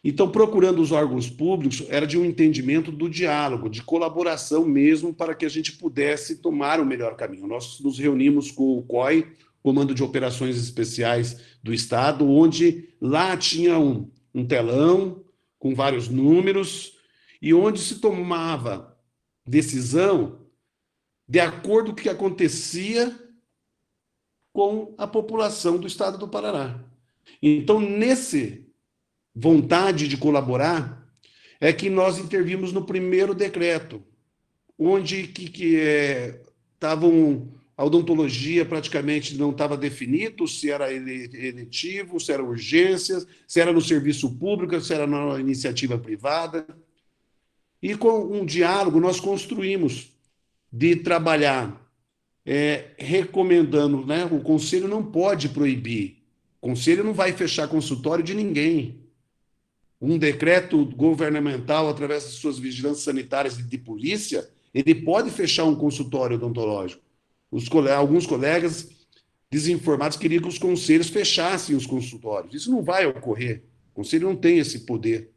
Então, procurando os órgãos públicos, era de um entendimento do diálogo, de colaboração mesmo, para que a gente pudesse tomar o melhor caminho. Nós nos reunimos com o COI, Comando de Operações Especiais do Estado, onde lá tinha um telão com vários números, e onde se tomava decisão de acordo com o que acontecia com a população do Estado do Paraná. Então, nesse vontade de colaborar, é que nós intervimos no primeiro decreto, onde a odontologia praticamente não estava definido se era eletivo, se era urgências, se era no serviço público, se era na iniciativa privada. E com um diálogo nós construímos de trabalhar recomendando, né? O Conselho não pode proibir, o Conselho não vai fechar consultório de ninguém. Um decreto governamental, através das suas vigilâncias sanitárias de polícia, ele pode fechar um consultório odontológico. Alguns colegas desinformados queriam que os conselhos fechassem os consultórios. Isso não vai ocorrer. O Conselho não tem esse poder.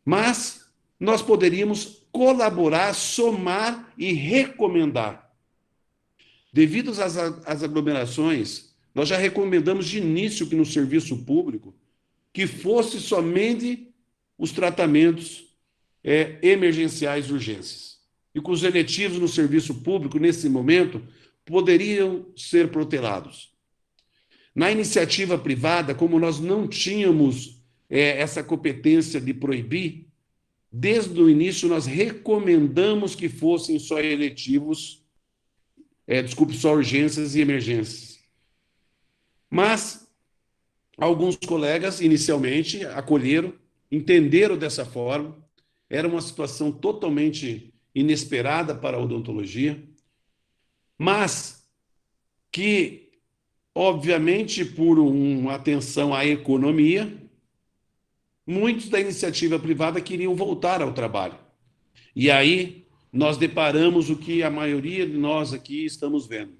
Mas nós poderíamos colaborar, somar e recomendar. Devido às aglomerações, nós já recomendamos de início que no serviço público que fosse somente os tratamentos emergenciais de urgências. E que os eletivos no serviço público, nesse momento, poderiam ser protelados. Na iniciativa privada, como nós não tínhamos essa competência de proibir, desde o início nós recomendamos que fossem só eletivos, só urgências e emergências. Mas alguns colegas, inicialmente, acolheram, entenderam dessa forma, era uma situação totalmente inesperada para a odontologia, mas que, obviamente, por uma atenção à economia, muitos da iniciativa privada queriam voltar ao trabalho. E aí nós deparamos o que a maioria de nós aqui estamos vendo.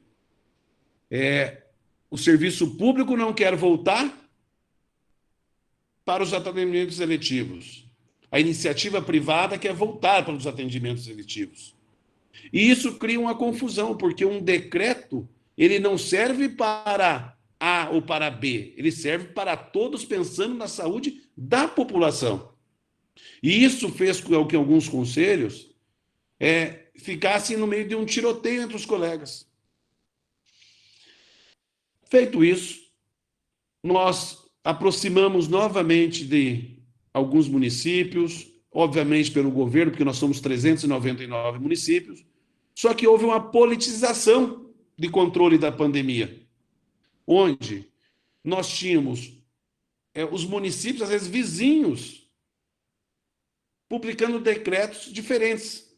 O serviço público não quer voltar para os atendimentos eletivos. A iniciativa privada quer voltar para os atendimentos eletivos. E isso cria uma confusão, porque um decreto ele não serve para A ou para B, ele serve para todos pensando na saúde da população. E isso fez com que alguns conselhos ficassem no meio de um tiroteio entre os colegas. Feito isso, nós aproximamos novamente de alguns municípios, obviamente pelo governo, porque nós somos 399 municípios, só que houve uma politização de controle da pandemia, onde nós tínhamos os municípios, às vezes vizinhos, publicando decretos diferentes.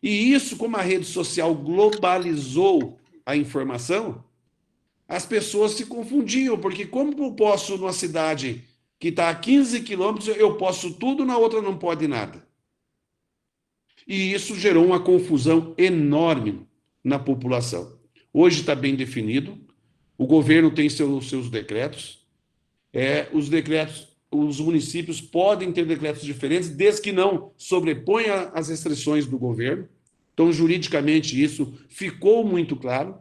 E isso, como a rede social globalizou a informação, as pessoas se confundiam, porque como eu posso, numa cidade que está a 15 quilômetros, eu posso tudo, na outra não pode nada. E isso gerou uma confusão enorme na população. Hoje está bem definido, o governo tem seus decretos, os municípios podem ter decretos diferentes, desde que não sobreponha as restrições do governo. Então, juridicamente, isso ficou muito claro.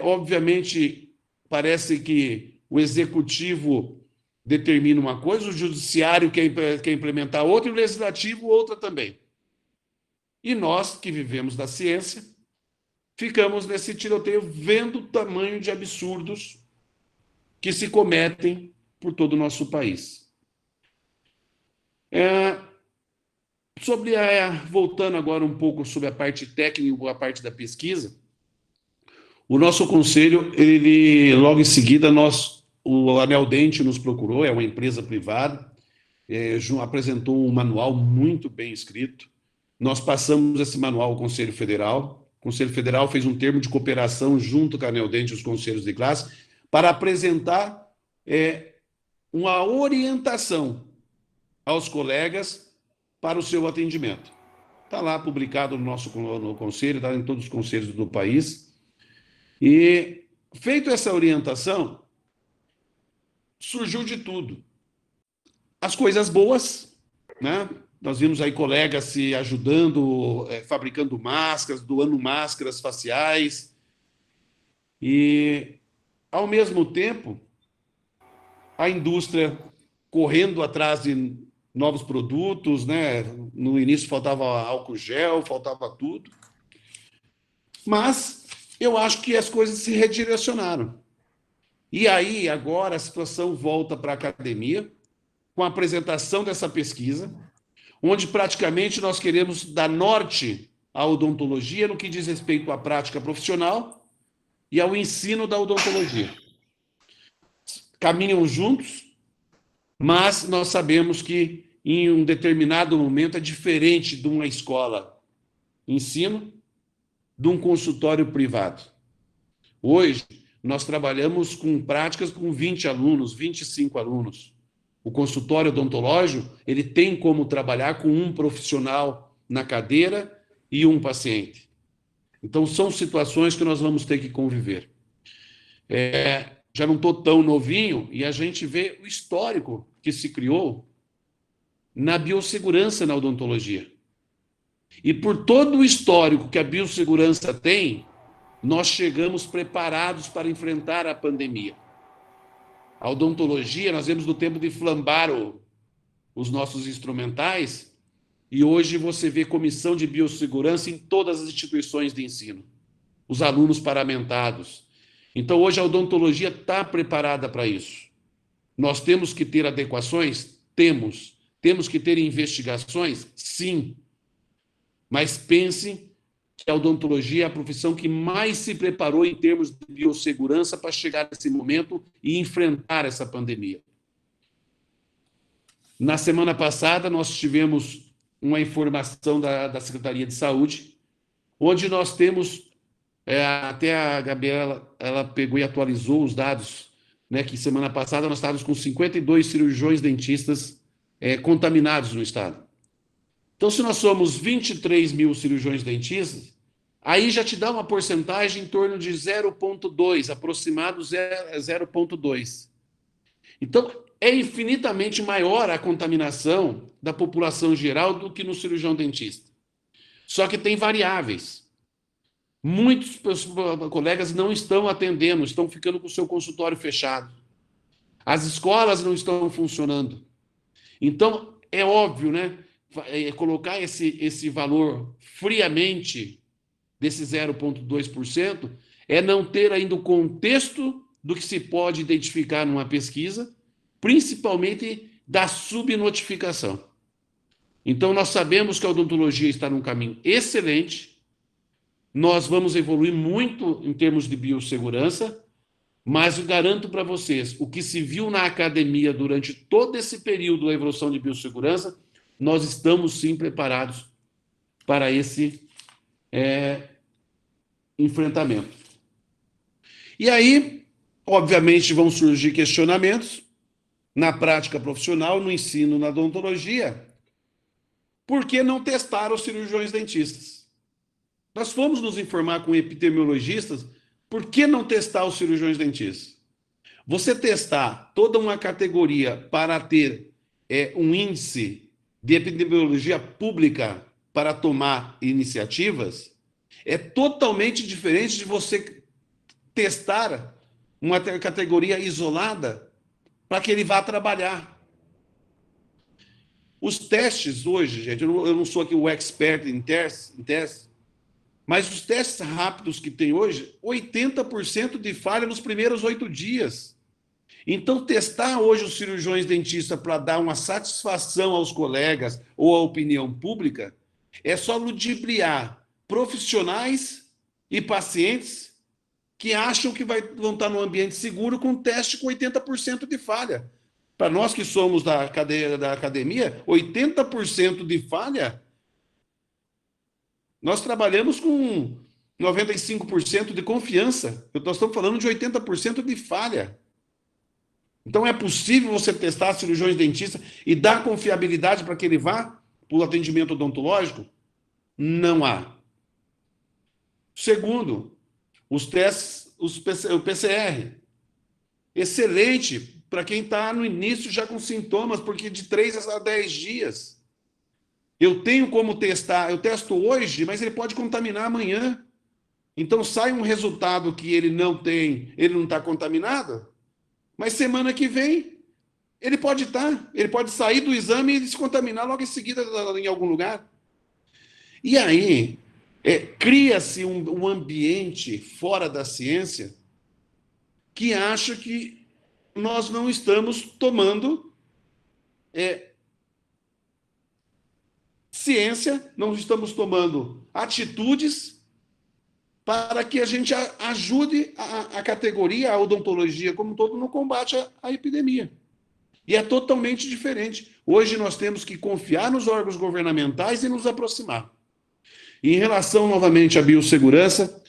Obviamente, parece que o executivo determina uma coisa, o judiciário quer implementar outra, e o legislativo outra também. E nós, que vivemos da ciência, ficamos nesse tiroteio vendo o tamanho de absurdos que se cometem por todo o nosso país. Voltando agora um pouco sobre a parte técnica, a parte da pesquisa, o nosso conselho, logo em seguida, o Anel Dente nos procurou, é uma empresa privada, apresentou um manual muito bem escrito. Nós passamos esse manual ao Conselho Federal. O Conselho Federal fez um termo de cooperação junto com a Anel Dente e os conselhos de classe para apresentar uma orientação aos colegas para o seu atendimento. Está lá publicado no conselho, está em todos os conselhos do país. E, feito essa orientação, surgiu de tudo. As coisas boas, né? Nós vimos aí colegas se ajudando, fabricando máscaras, doando máscaras faciais. E, ao mesmo tempo, a indústria correndo atrás de novos produtos, né? No início faltava álcool gel, faltava tudo. Mas eu acho que as coisas se redirecionaram. E aí, agora, a situação volta para a academia, com a apresentação dessa pesquisa, onde praticamente nós queremos dar norte à odontologia no que diz respeito à prática profissional e ao ensino da odontologia. Caminham juntos, mas nós sabemos que em um determinado momento é diferente de uma escola ensino de um consultório privado. Hoje, nós trabalhamos com práticas com 20 alunos, 25 alunos. O consultório odontológico, ele tem como trabalhar com um profissional na cadeira e um paciente. Então, são situações que nós vamos ter que conviver. Já não estou tão novinho, e a gente vê o histórico que se criou na biossegurança na odontologia. E por todo o histórico que a biossegurança tem, nós chegamos preparados para enfrentar a pandemia. A odontologia, nós vemos no tempo de flambar os nossos instrumentais, e hoje você vê comissão de biossegurança em todas as instituições de ensino. Os alunos paramentados. Então, hoje a odontologia está preparada para isso. Nós temos que ter adequações? Temos. Temos que ter investigações? Sim. Mas pense que a odontologia é a profissão que mais se preparou em termos de biossegurança para chegar nesse momento e enfrentar essa pandemia. Na semana passada, nós tivemos uma informação da Secretaria de Saúde, onde nós temos, até a Gabriela, ela pegou e atualizou os dados, né, que semana passada nós estávamos com 52 cirurgiões dentistas contaminados no estado. Então, se nós somos 23 mil cirurgiões dentistas, aí já te dá uma porcentagem em torno de 0,2, aproximado 0,2. Então, é infinitamente maior a contaminação da população geral do que no cirurgião dentista. Só que tem variáveis. Muitos colegas não estão atendendo, estão ficando com o seu consultório fechado. As escolas não estão funcionando. Então, é óbvio, né? Colocar esse valor friamente desse 0,2% é não ter ainda o contexto do que se pode identificar numa pesquisa, principalmente da subnotificação. Então, nós sabemos que a odontologia está num caminho excelente, nós vamos evoluir muito em termos de biossegurança, mas eu garanto para vocês, o que se viu na academia durante todo esse período da evolução de biossegurança, nós estamos sim preparados para esse enfrentamento. E aí, obviamente, vão surgir questionamentos na prática profissional, no ensino, na odontologia. Por que não testar os cirurgiões dentistas? Nós fomos nos informar com epidemiologistas, por que não testar os cirurgiões dentistas? Você testar toda uma categoria para ter um índice de epidemiologia pública para tomar iniciativas é totalmente diferente de você testar uma categoria isolada para que ele vá trabalhar. Os testes hoje, gente, eu não sou aqui o expert em testes, mas os testes rápidos que tem hoje, 80% de falha nos primeiros 8 dias. Então, testar hoje os cirurgiões dentistas para dar uma satisfação aos colegas ou à opinião pública é só ludibriar profissionais e pacientes que acham que vão estar num ambiente seguro com um teste com 80% de falha. Para nós que somos da academia, 80% de falha, nós trabalhamos com 95% de confiança. Nós estamos falando de 80% de falha. Então, é possível você testar cirurgiões dentistas e dar confiabilidade para que ele vá para o atendimento odontológico? Não há. Segundo, os testes, o PCR. Excelente para quem está no início já com sintomas, porque de 3 a 10 dias. Eu tenho como testar, eu testo hoje, mas ele pode contaminar amanhã. Então sai um resultado que ele não está contaminado, mas semana que vem ele pode sair do exame e se contaminar logo em seguida em algum lugar. E aí cria-se um ambiente fora da ciência que acha que nós não estamos tomando ciência, não estamos tomando atitudes para que a gente ajude a categoria, a odontologia como um todo, no combate à epidemia. E é totalmente diferente. Hoje nós temos que confiar nos órgãos governamentais e nos aproximar. E em relação, novamente, à biossegurança,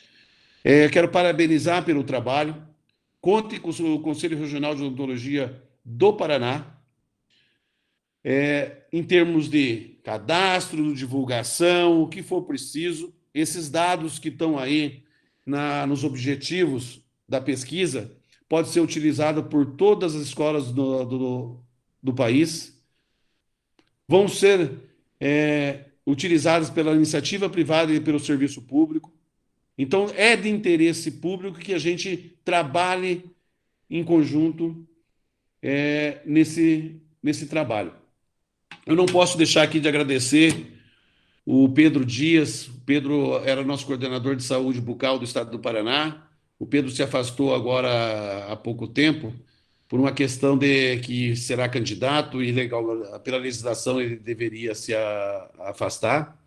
quero parabenizar pelo trabalho. Conte com o Conselho Regional de Odontologia do Paraná, em termos de cadastro, divulgação, o que for preciso. Esses dados que estão aí nos objetivos da pesquisa pode ser utilizado por todas as escolas do país. Vão ser utilizadas pela iniciativa privada e pelo serviço público. Então, é de interesse público que a gente trabalhe em conjunto nesse trabalho. Eu não posso deixar aqui de agradecer o Pedro Dias. O Pedro era nosso coordenador de saúde bucal do estado do Paraná. O Pedro se afastou agora há pouco tempo por uma questão de que será candidato e legal, pela legislação ele deveria se afastar,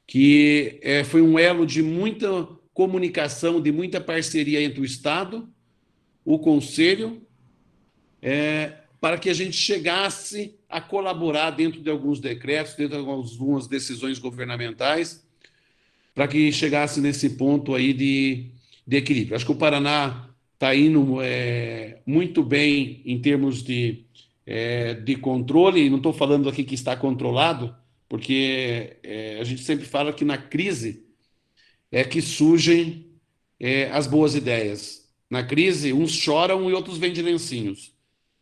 que foi um elo de muita comunicação, de muita parceria entre o Estado, o Conselho, para que a gente chegasse a colaborar dentro de alguns decretos, dentro de algumas decisões governamentais, para que chegasse nesse ponto aí de equilíbrio. Acho que o Paraná está indo muito bem em termos de controle, não estou falando aqui que está controlado, porque a gente sempre fala que na crise que surgem as boas ideias. Na crise, uns choram e outros vendem lencinhos.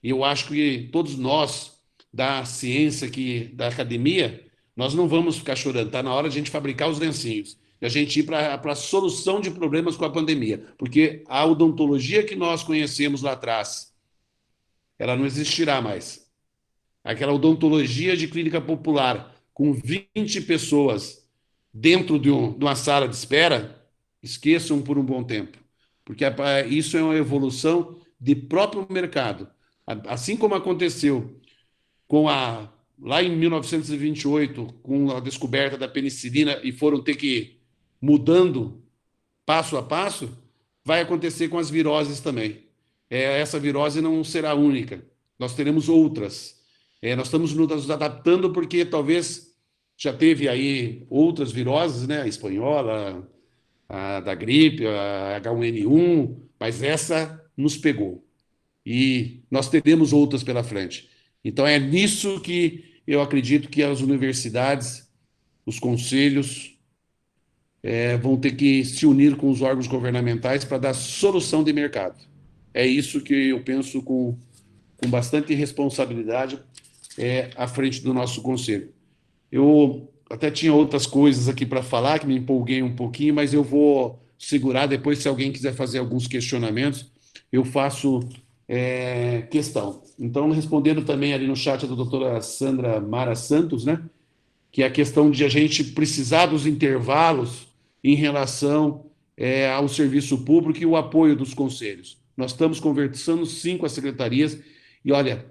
E eu acho que todos nós, da ciência, da academia, nós não vamos ficar chorando. Está na hora de a gente fabricar os lencinhos. e a gente ir para a solução de problemas com a pandemia, porque a odontologia que nós conhecemos lá atrás, ela não existirá mais. Aquela odontologia de clínica popular, com 20 pessoas dentro de uma sala de espera, esqueçam por um bom tempo, porque isso é uma evolução de próprio mercado. Assim como aconteceu lá em 1928, com a descoberta da penicilina, e foram ter que ir mudando passo a passo, vai acontecer com as viroses também. Essa virose não será única, nós teremos outras. Nós estamos nos adaptando porque talvez já teve aí outras viroses, né? A espanhola, a da gripe, a H1N1, mas essa nos pegou. E nós teremos outras pela frente. Então, é nisso que eu acredito que as universidades, os conselhos, vão ter que se unir com os órgãos governamentais para dar solução de mercado. É isso que eu penso com bastante responsabilidade à frente do nosso conselho. Eu até tinha outras coisas aqui para falar, que me empolguei um pouquinho, mas eu vou segurar. Depois, se alguém quiser fazer alguns questionamentos, eu faço questão. Então, respondendo também ali no chat da doutora Sandra Mara Santos, né, que é a questão de a gente precisar dos intervalos em relação ao serviço público e o apoio dos conselhos. Nós estamos conversando, sim, com as secretarias, e olha,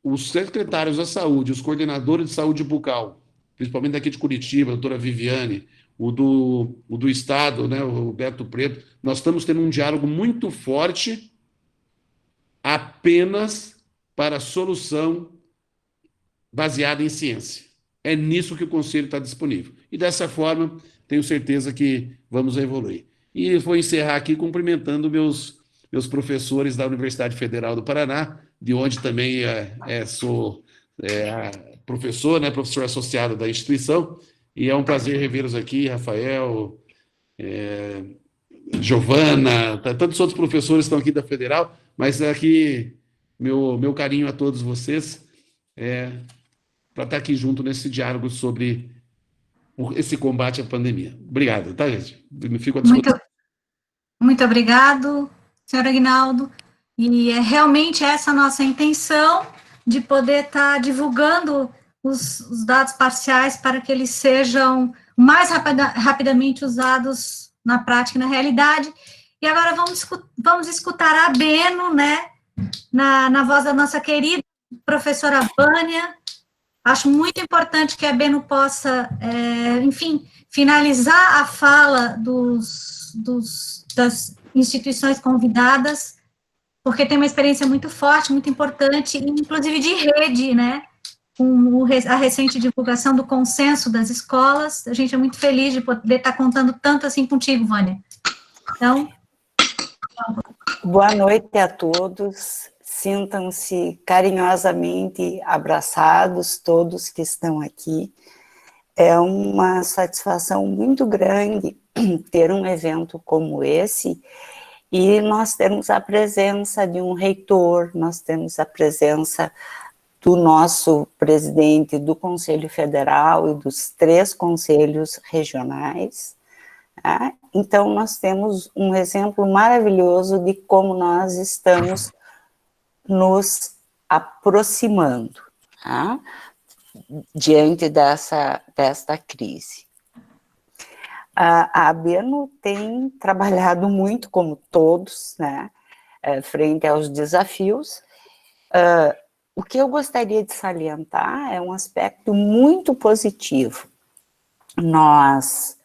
os secretários da saúde, os coordenadores de saúde bucal, principalmente daqui de Curitiba, a doutora Viviane, o do Estado, né, o Beto Preto, nós estamos tendo um diálogo muito forte apenas para solução baseada em ciência. É nisso que o Conselho está disponível. E dessa forma, tenho certeza que vamos evoluir. E vou encerrar aqui cumprimentando meus professores da Universidade Federal do Paraná, de onde também sou professor, né, professor associado da instituição, e é um prazer revê-los aqui, Rafael, Giovana, tantos outros professores estão aqui da Federal, mas aqui meu carinho a todos vocês, para estar aqui junto nesse diálogo sobre esse combate à pandemia. Obrigado, tá, gente? Me fico à disposição. Muito obrigado, senhor Aguinaldo. E realmente essa a nossa intenção, de poder estar divulgando os dados parciais para que eles sejam mais rapidamente usados na prática e na realidade. E agora vamos escutar a Beno, né, na voz da nossa querida professora Vânia. Acho muito importante que a Beno possa, enfim, finalizar a fala das instituições convidadas, porque tem uma experiência muito forte, muito importante, inclusive de rede, né, com a recente divulgação do consenso das escolas. A gente é muito feliz de poder estar contando tanto assim contigo, Vânia. Então... Boa noite a todos. Sintam-se carinhosamente abraçados, todos que estão aqui. É uma satisfação muito grande ter um evento como esse, e nós temos a presença de um reitor, nós temos a presença do nosso presidente do Conselho Federal e dos 3 conselhos regionais. Tá? Então, nós temos um exemplo maravilhoso de como nós estamos nos aproximando, tá? Diante desta crise. A Beno tem trabalhado muito, como todos, né, frente aos desafios. O que eu gostaria de salientar é um aspecto muito positivo. Nós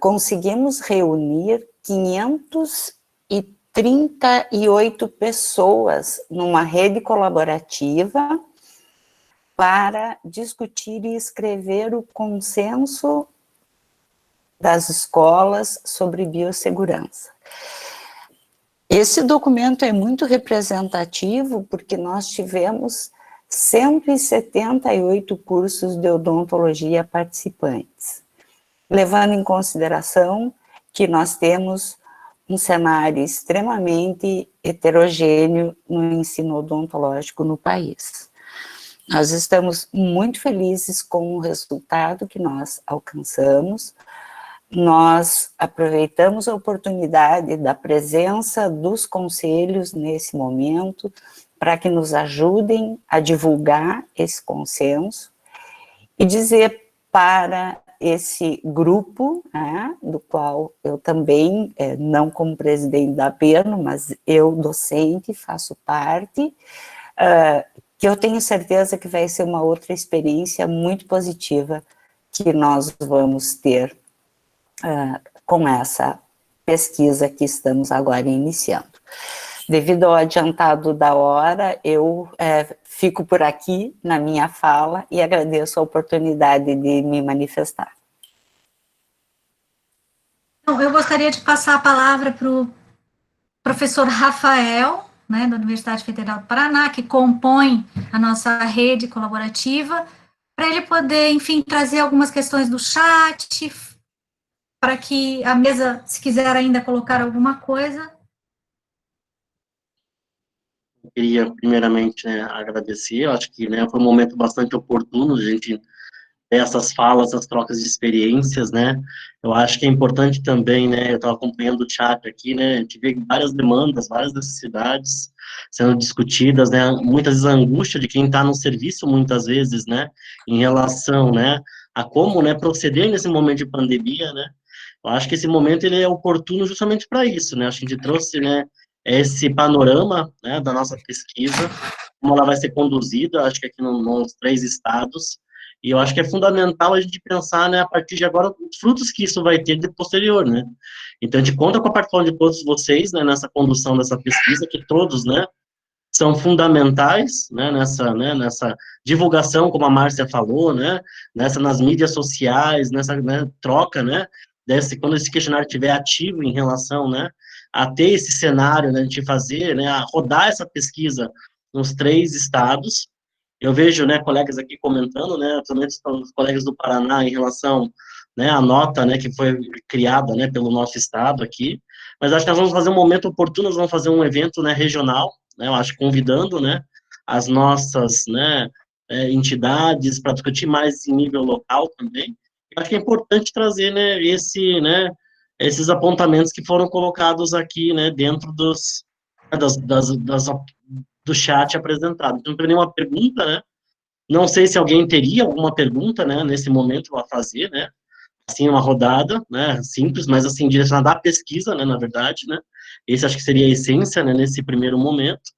conseguimos reunir 538 pessoas numa rede colaborativa para discutir e escrever o consenso das escolas sobre biossegurança. Esse documento é muito representativo porque nós tivemos 178 cursos de odontologia participantes, levando em consideração que nós temos um cenário extremamente heterogêneo no ensino odontológico no país. Nós estamos muito felizes com o resultado que nós alcançamos. Nós aproveitamos a oportunidade da presença dos conselhos nesse momento para que nos ajudem a divulgar esse consenso e dizer para esse grupo, né, do qual eu também, não como presidente da ABENO, mas eu, docente, faço parte, que eu tenho certeza que vai ser uma outra experiência muito positiva que nós vamos ter com essa pesquisa que estamos agora iniciando. Devido ao adiantado da hora, eu fico por aqui na minha fala e agradeço a oportunidade de me manifestar. Então, eu gostaria de passar a palavra para o professor Rafael, né, da Universidade Federal do Paraná, que compõe a nossa rede colaborativa, para ele poder, enfim, trazer algumas questões do chat, para que a mesa, se quiser ainda colocar alguma coisa. Eu queria, primeiramente, né, agradecer, eu acho que, né, foi um momento bastante oportuno, a gente ter essas falas, essas trocas de experiências, né, eu acho que é importante também, né, eu estava acompanhando o chat aqui, né, a gente vê várias demandas, várias necessidades sendo discutidas, né, muitas vezes a angústia de quem está no serviço, muitas vezes, né, em relação, né, a como, né, proceder nesse momento de pandemia, né, eu acho que esse momento, ele é oportuno justamente para isso, né, acho que a gente trouxe, né, esse panorama, né, da nossa pesquisa, como ela vai ser conduzida, acho que aqui nos 3 estados, e eu acho que é fundamental a gente pensar, né, a partir de agora, os frutos que isso vai ter de posterior, né. Então, a gente conta com a participação de todos vocês, né, nessa condução dessa pesquisa, que todos, né, são fundamentais, né, nessa divulgação, como a Márcia falou, né, nas mídias sociais, nessa, né, troca, né, quando esse questionário estiver ativo em relação, né, a ter esse cenário, né, de fazer, né, a rodar essa pesquisa nos 3 estados. Eu vejo, né, colegas aqui comentando, né, também os colegas do Paraná em relação, né, à nota, né, que foi criada, né, pelo nosso estado aqui, mas acho que nós vamos fazer um momento oportuno, nós vamos fazer um evento, né, regional, né, eu acho, convidando, né, as nossas, né, entidades para discutir mais em nível local também. Eu acho que é importante trazer, né, esses apontamentos que foram colocados aqui, né, dentro do chat apresentado. Não tem nenhuma pergunta, né? Não sei se alguém teria alguma pergunta, né, nesse momento a fazer, né? Assim, uma rodada, né, simples, mas assim, direcionada à pesquisa, né, na verdade, né? Esse acho que seria a essência, né, nesse primeiro momento.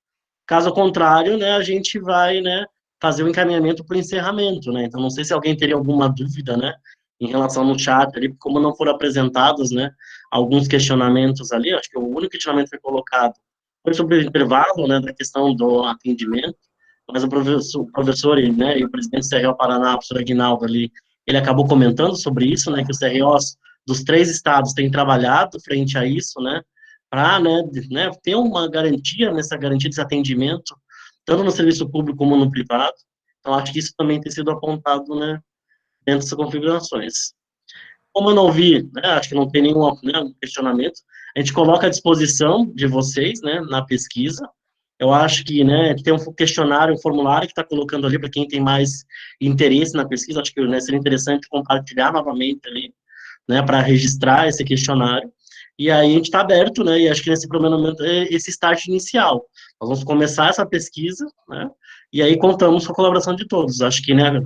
Caso contrário, né, a gente vai, né, fazer o encaminhamento para o encerramento, né? Então, não sei se alguém teria alguma dúvida, né, em relação no chat ali, como não foram apresentados, né, alguns questionamentos ali, acho que o único questionamento que foi colocado foi sobre o intervalo, né, da questão do atendimento, mas o professor né, e o presidente do CRO Paraná, o professor Aguinaldo ali, ele acabou comentando sobre isso, né, que os CROs dos 3 estados têm trabalhado frente a isso, né, para, né, ter uma garantia, nessa garantia desse atendimento, tanto no serviço público como no privado. Então, acho que isso também tem sido apontado, né, dentro dessas configurações. Como eu não vi, né, acho que não tem nenhum, né, questionamento, a gente coloca à disposição de vocês, né, na pesquisa. Eu acho que, né, tem um questionário, um formulário que está colocando ali para quem tem mais interesse na pesquisa. Acho que, né, seria interessante compartilhar novamente ali, né, para registrar esse questionário. E aí a gente está aberto, né, e acho que nesse primeiro momento é esse start inicial. Nós vamos começar essa pesquisa, né, e aí contamos com a colaboração de todos. Acho que, né,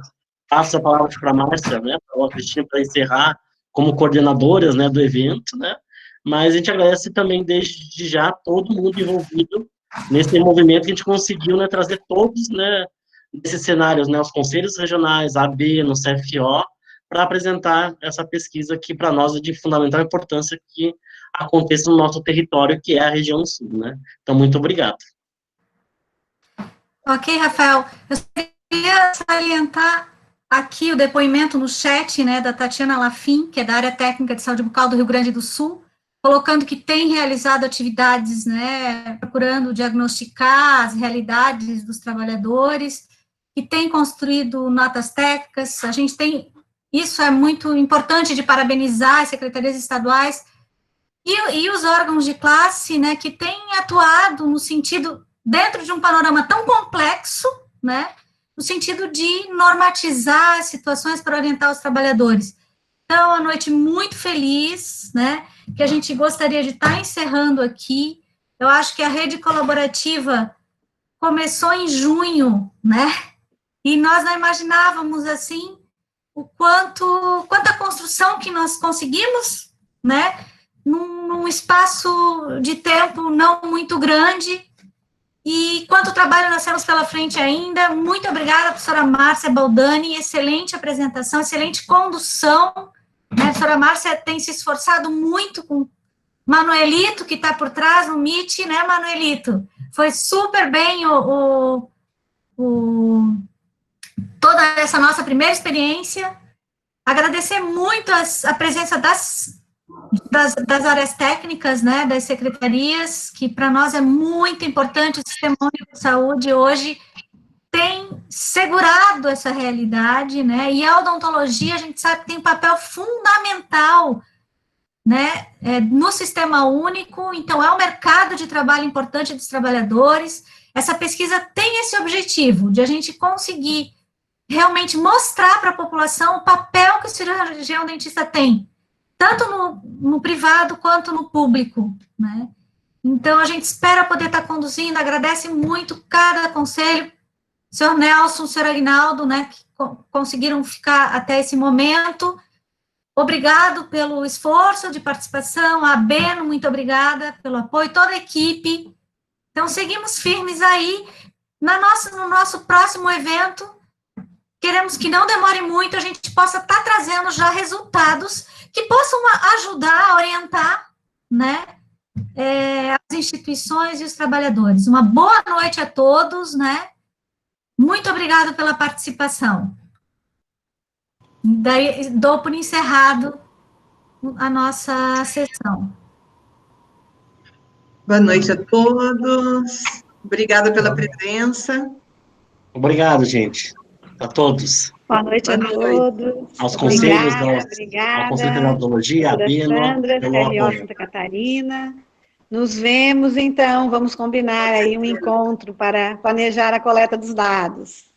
passo a palavra para a Márcia, né, para a Cristina, para encerrar como coordenadoras, né, do evento, né, mas a gente agradece também desde já todo mundo envolvido nesse movimento que a gente conseguiu, né, trazer todos, né, nesses cenários, né, os conselhos regionais, a AB, no CFO, para apresentar essa pesquisa que para nós é de fundamental importância que aconteça no nosso território, que é a região sul, né. Então, muito obrigado. Ok, Rafael. Eu queria salientar aqui o depoimento no chat, né, da Tatiana Lafim, que é da área técnica de saúde bucal do Rio Grande do Sul, colocando que tem realizado atividades, né, procurando diagnosticar as realidades dos trabalhadores, que tem construído notas técnicas. A gente tem, isso é muito importante de parabenizar as secretarias estaduais e os órgãos de classe, né, que têm atuado no sentido, dentro de um panorama tão complexo, né, no sentido de normatizar as situações para orientar os trabalhadores. Então, uma noite muito feliz, né, que a gente gostaria de estar encerrando aqui. Eu acho que a rede colaborativa começou em junho, né, e nós não imaginávamos, assim, quanta construção que nós conseguimos, né, num espaço de tempo não muito grande, e quanto trabalho nós temos pela frente ainda. Muito obrigada, professora Márcia Baldani, excelente apresentação, excelente condução, né, a professora Márcia tem se esforçado muito com Manuelito, que está por trás no Meet, né, Manuelito? Foi super bem toda essa nossa primeira experiência. Agradecer muito a presença das áreas técnicas, né, das secretarias, que para nós é muito importante. O Sistema Único de Saúde hoje tem segurado essa realidade, né, e a odontologia, a gente sabe que tem um papel fundamental, né, no Sistema Único. Então é um mercado de trabalho importante dos trabalhadores. Essa pesquisa tem esse objetivo, de a gente conseguir realmente mostrar para a população o papel que o cirurgião dentista tem, tanto no privado quanto no público, né? Então, a gente espera poder estar conduzindo, agradece muito cada conselho, senhor Nelson, senhor Aguinaldo, né, que conseguiram ficar até esse momento. Obrigado pelo esforço de participação, a Beno, muito obrigada pelo apoio, toda a equipe. Então, seguimos firmes aí. No nosso próximo evento, queremos que não demore muito, a gente possa estar trazendo já resultados que possam ajudar a orientar, né, as instituições e os trabalhadores. Uma boa noite a todos, né? Muito obrigada pela participação. Daí, dou por encerrado a nossa sessão. Boa noite a todos. Obrigada pela presença. Obrigado, gente. A todos. Boa noite a todos. Aos conselhos, obrigada. ao Conselho de Odontologia, a Beno, Sandra, pelo CRO apoio. Santa Catarina. Nos vemos, então, vamos combinar aí um encontro para planejar a coleta dos dados.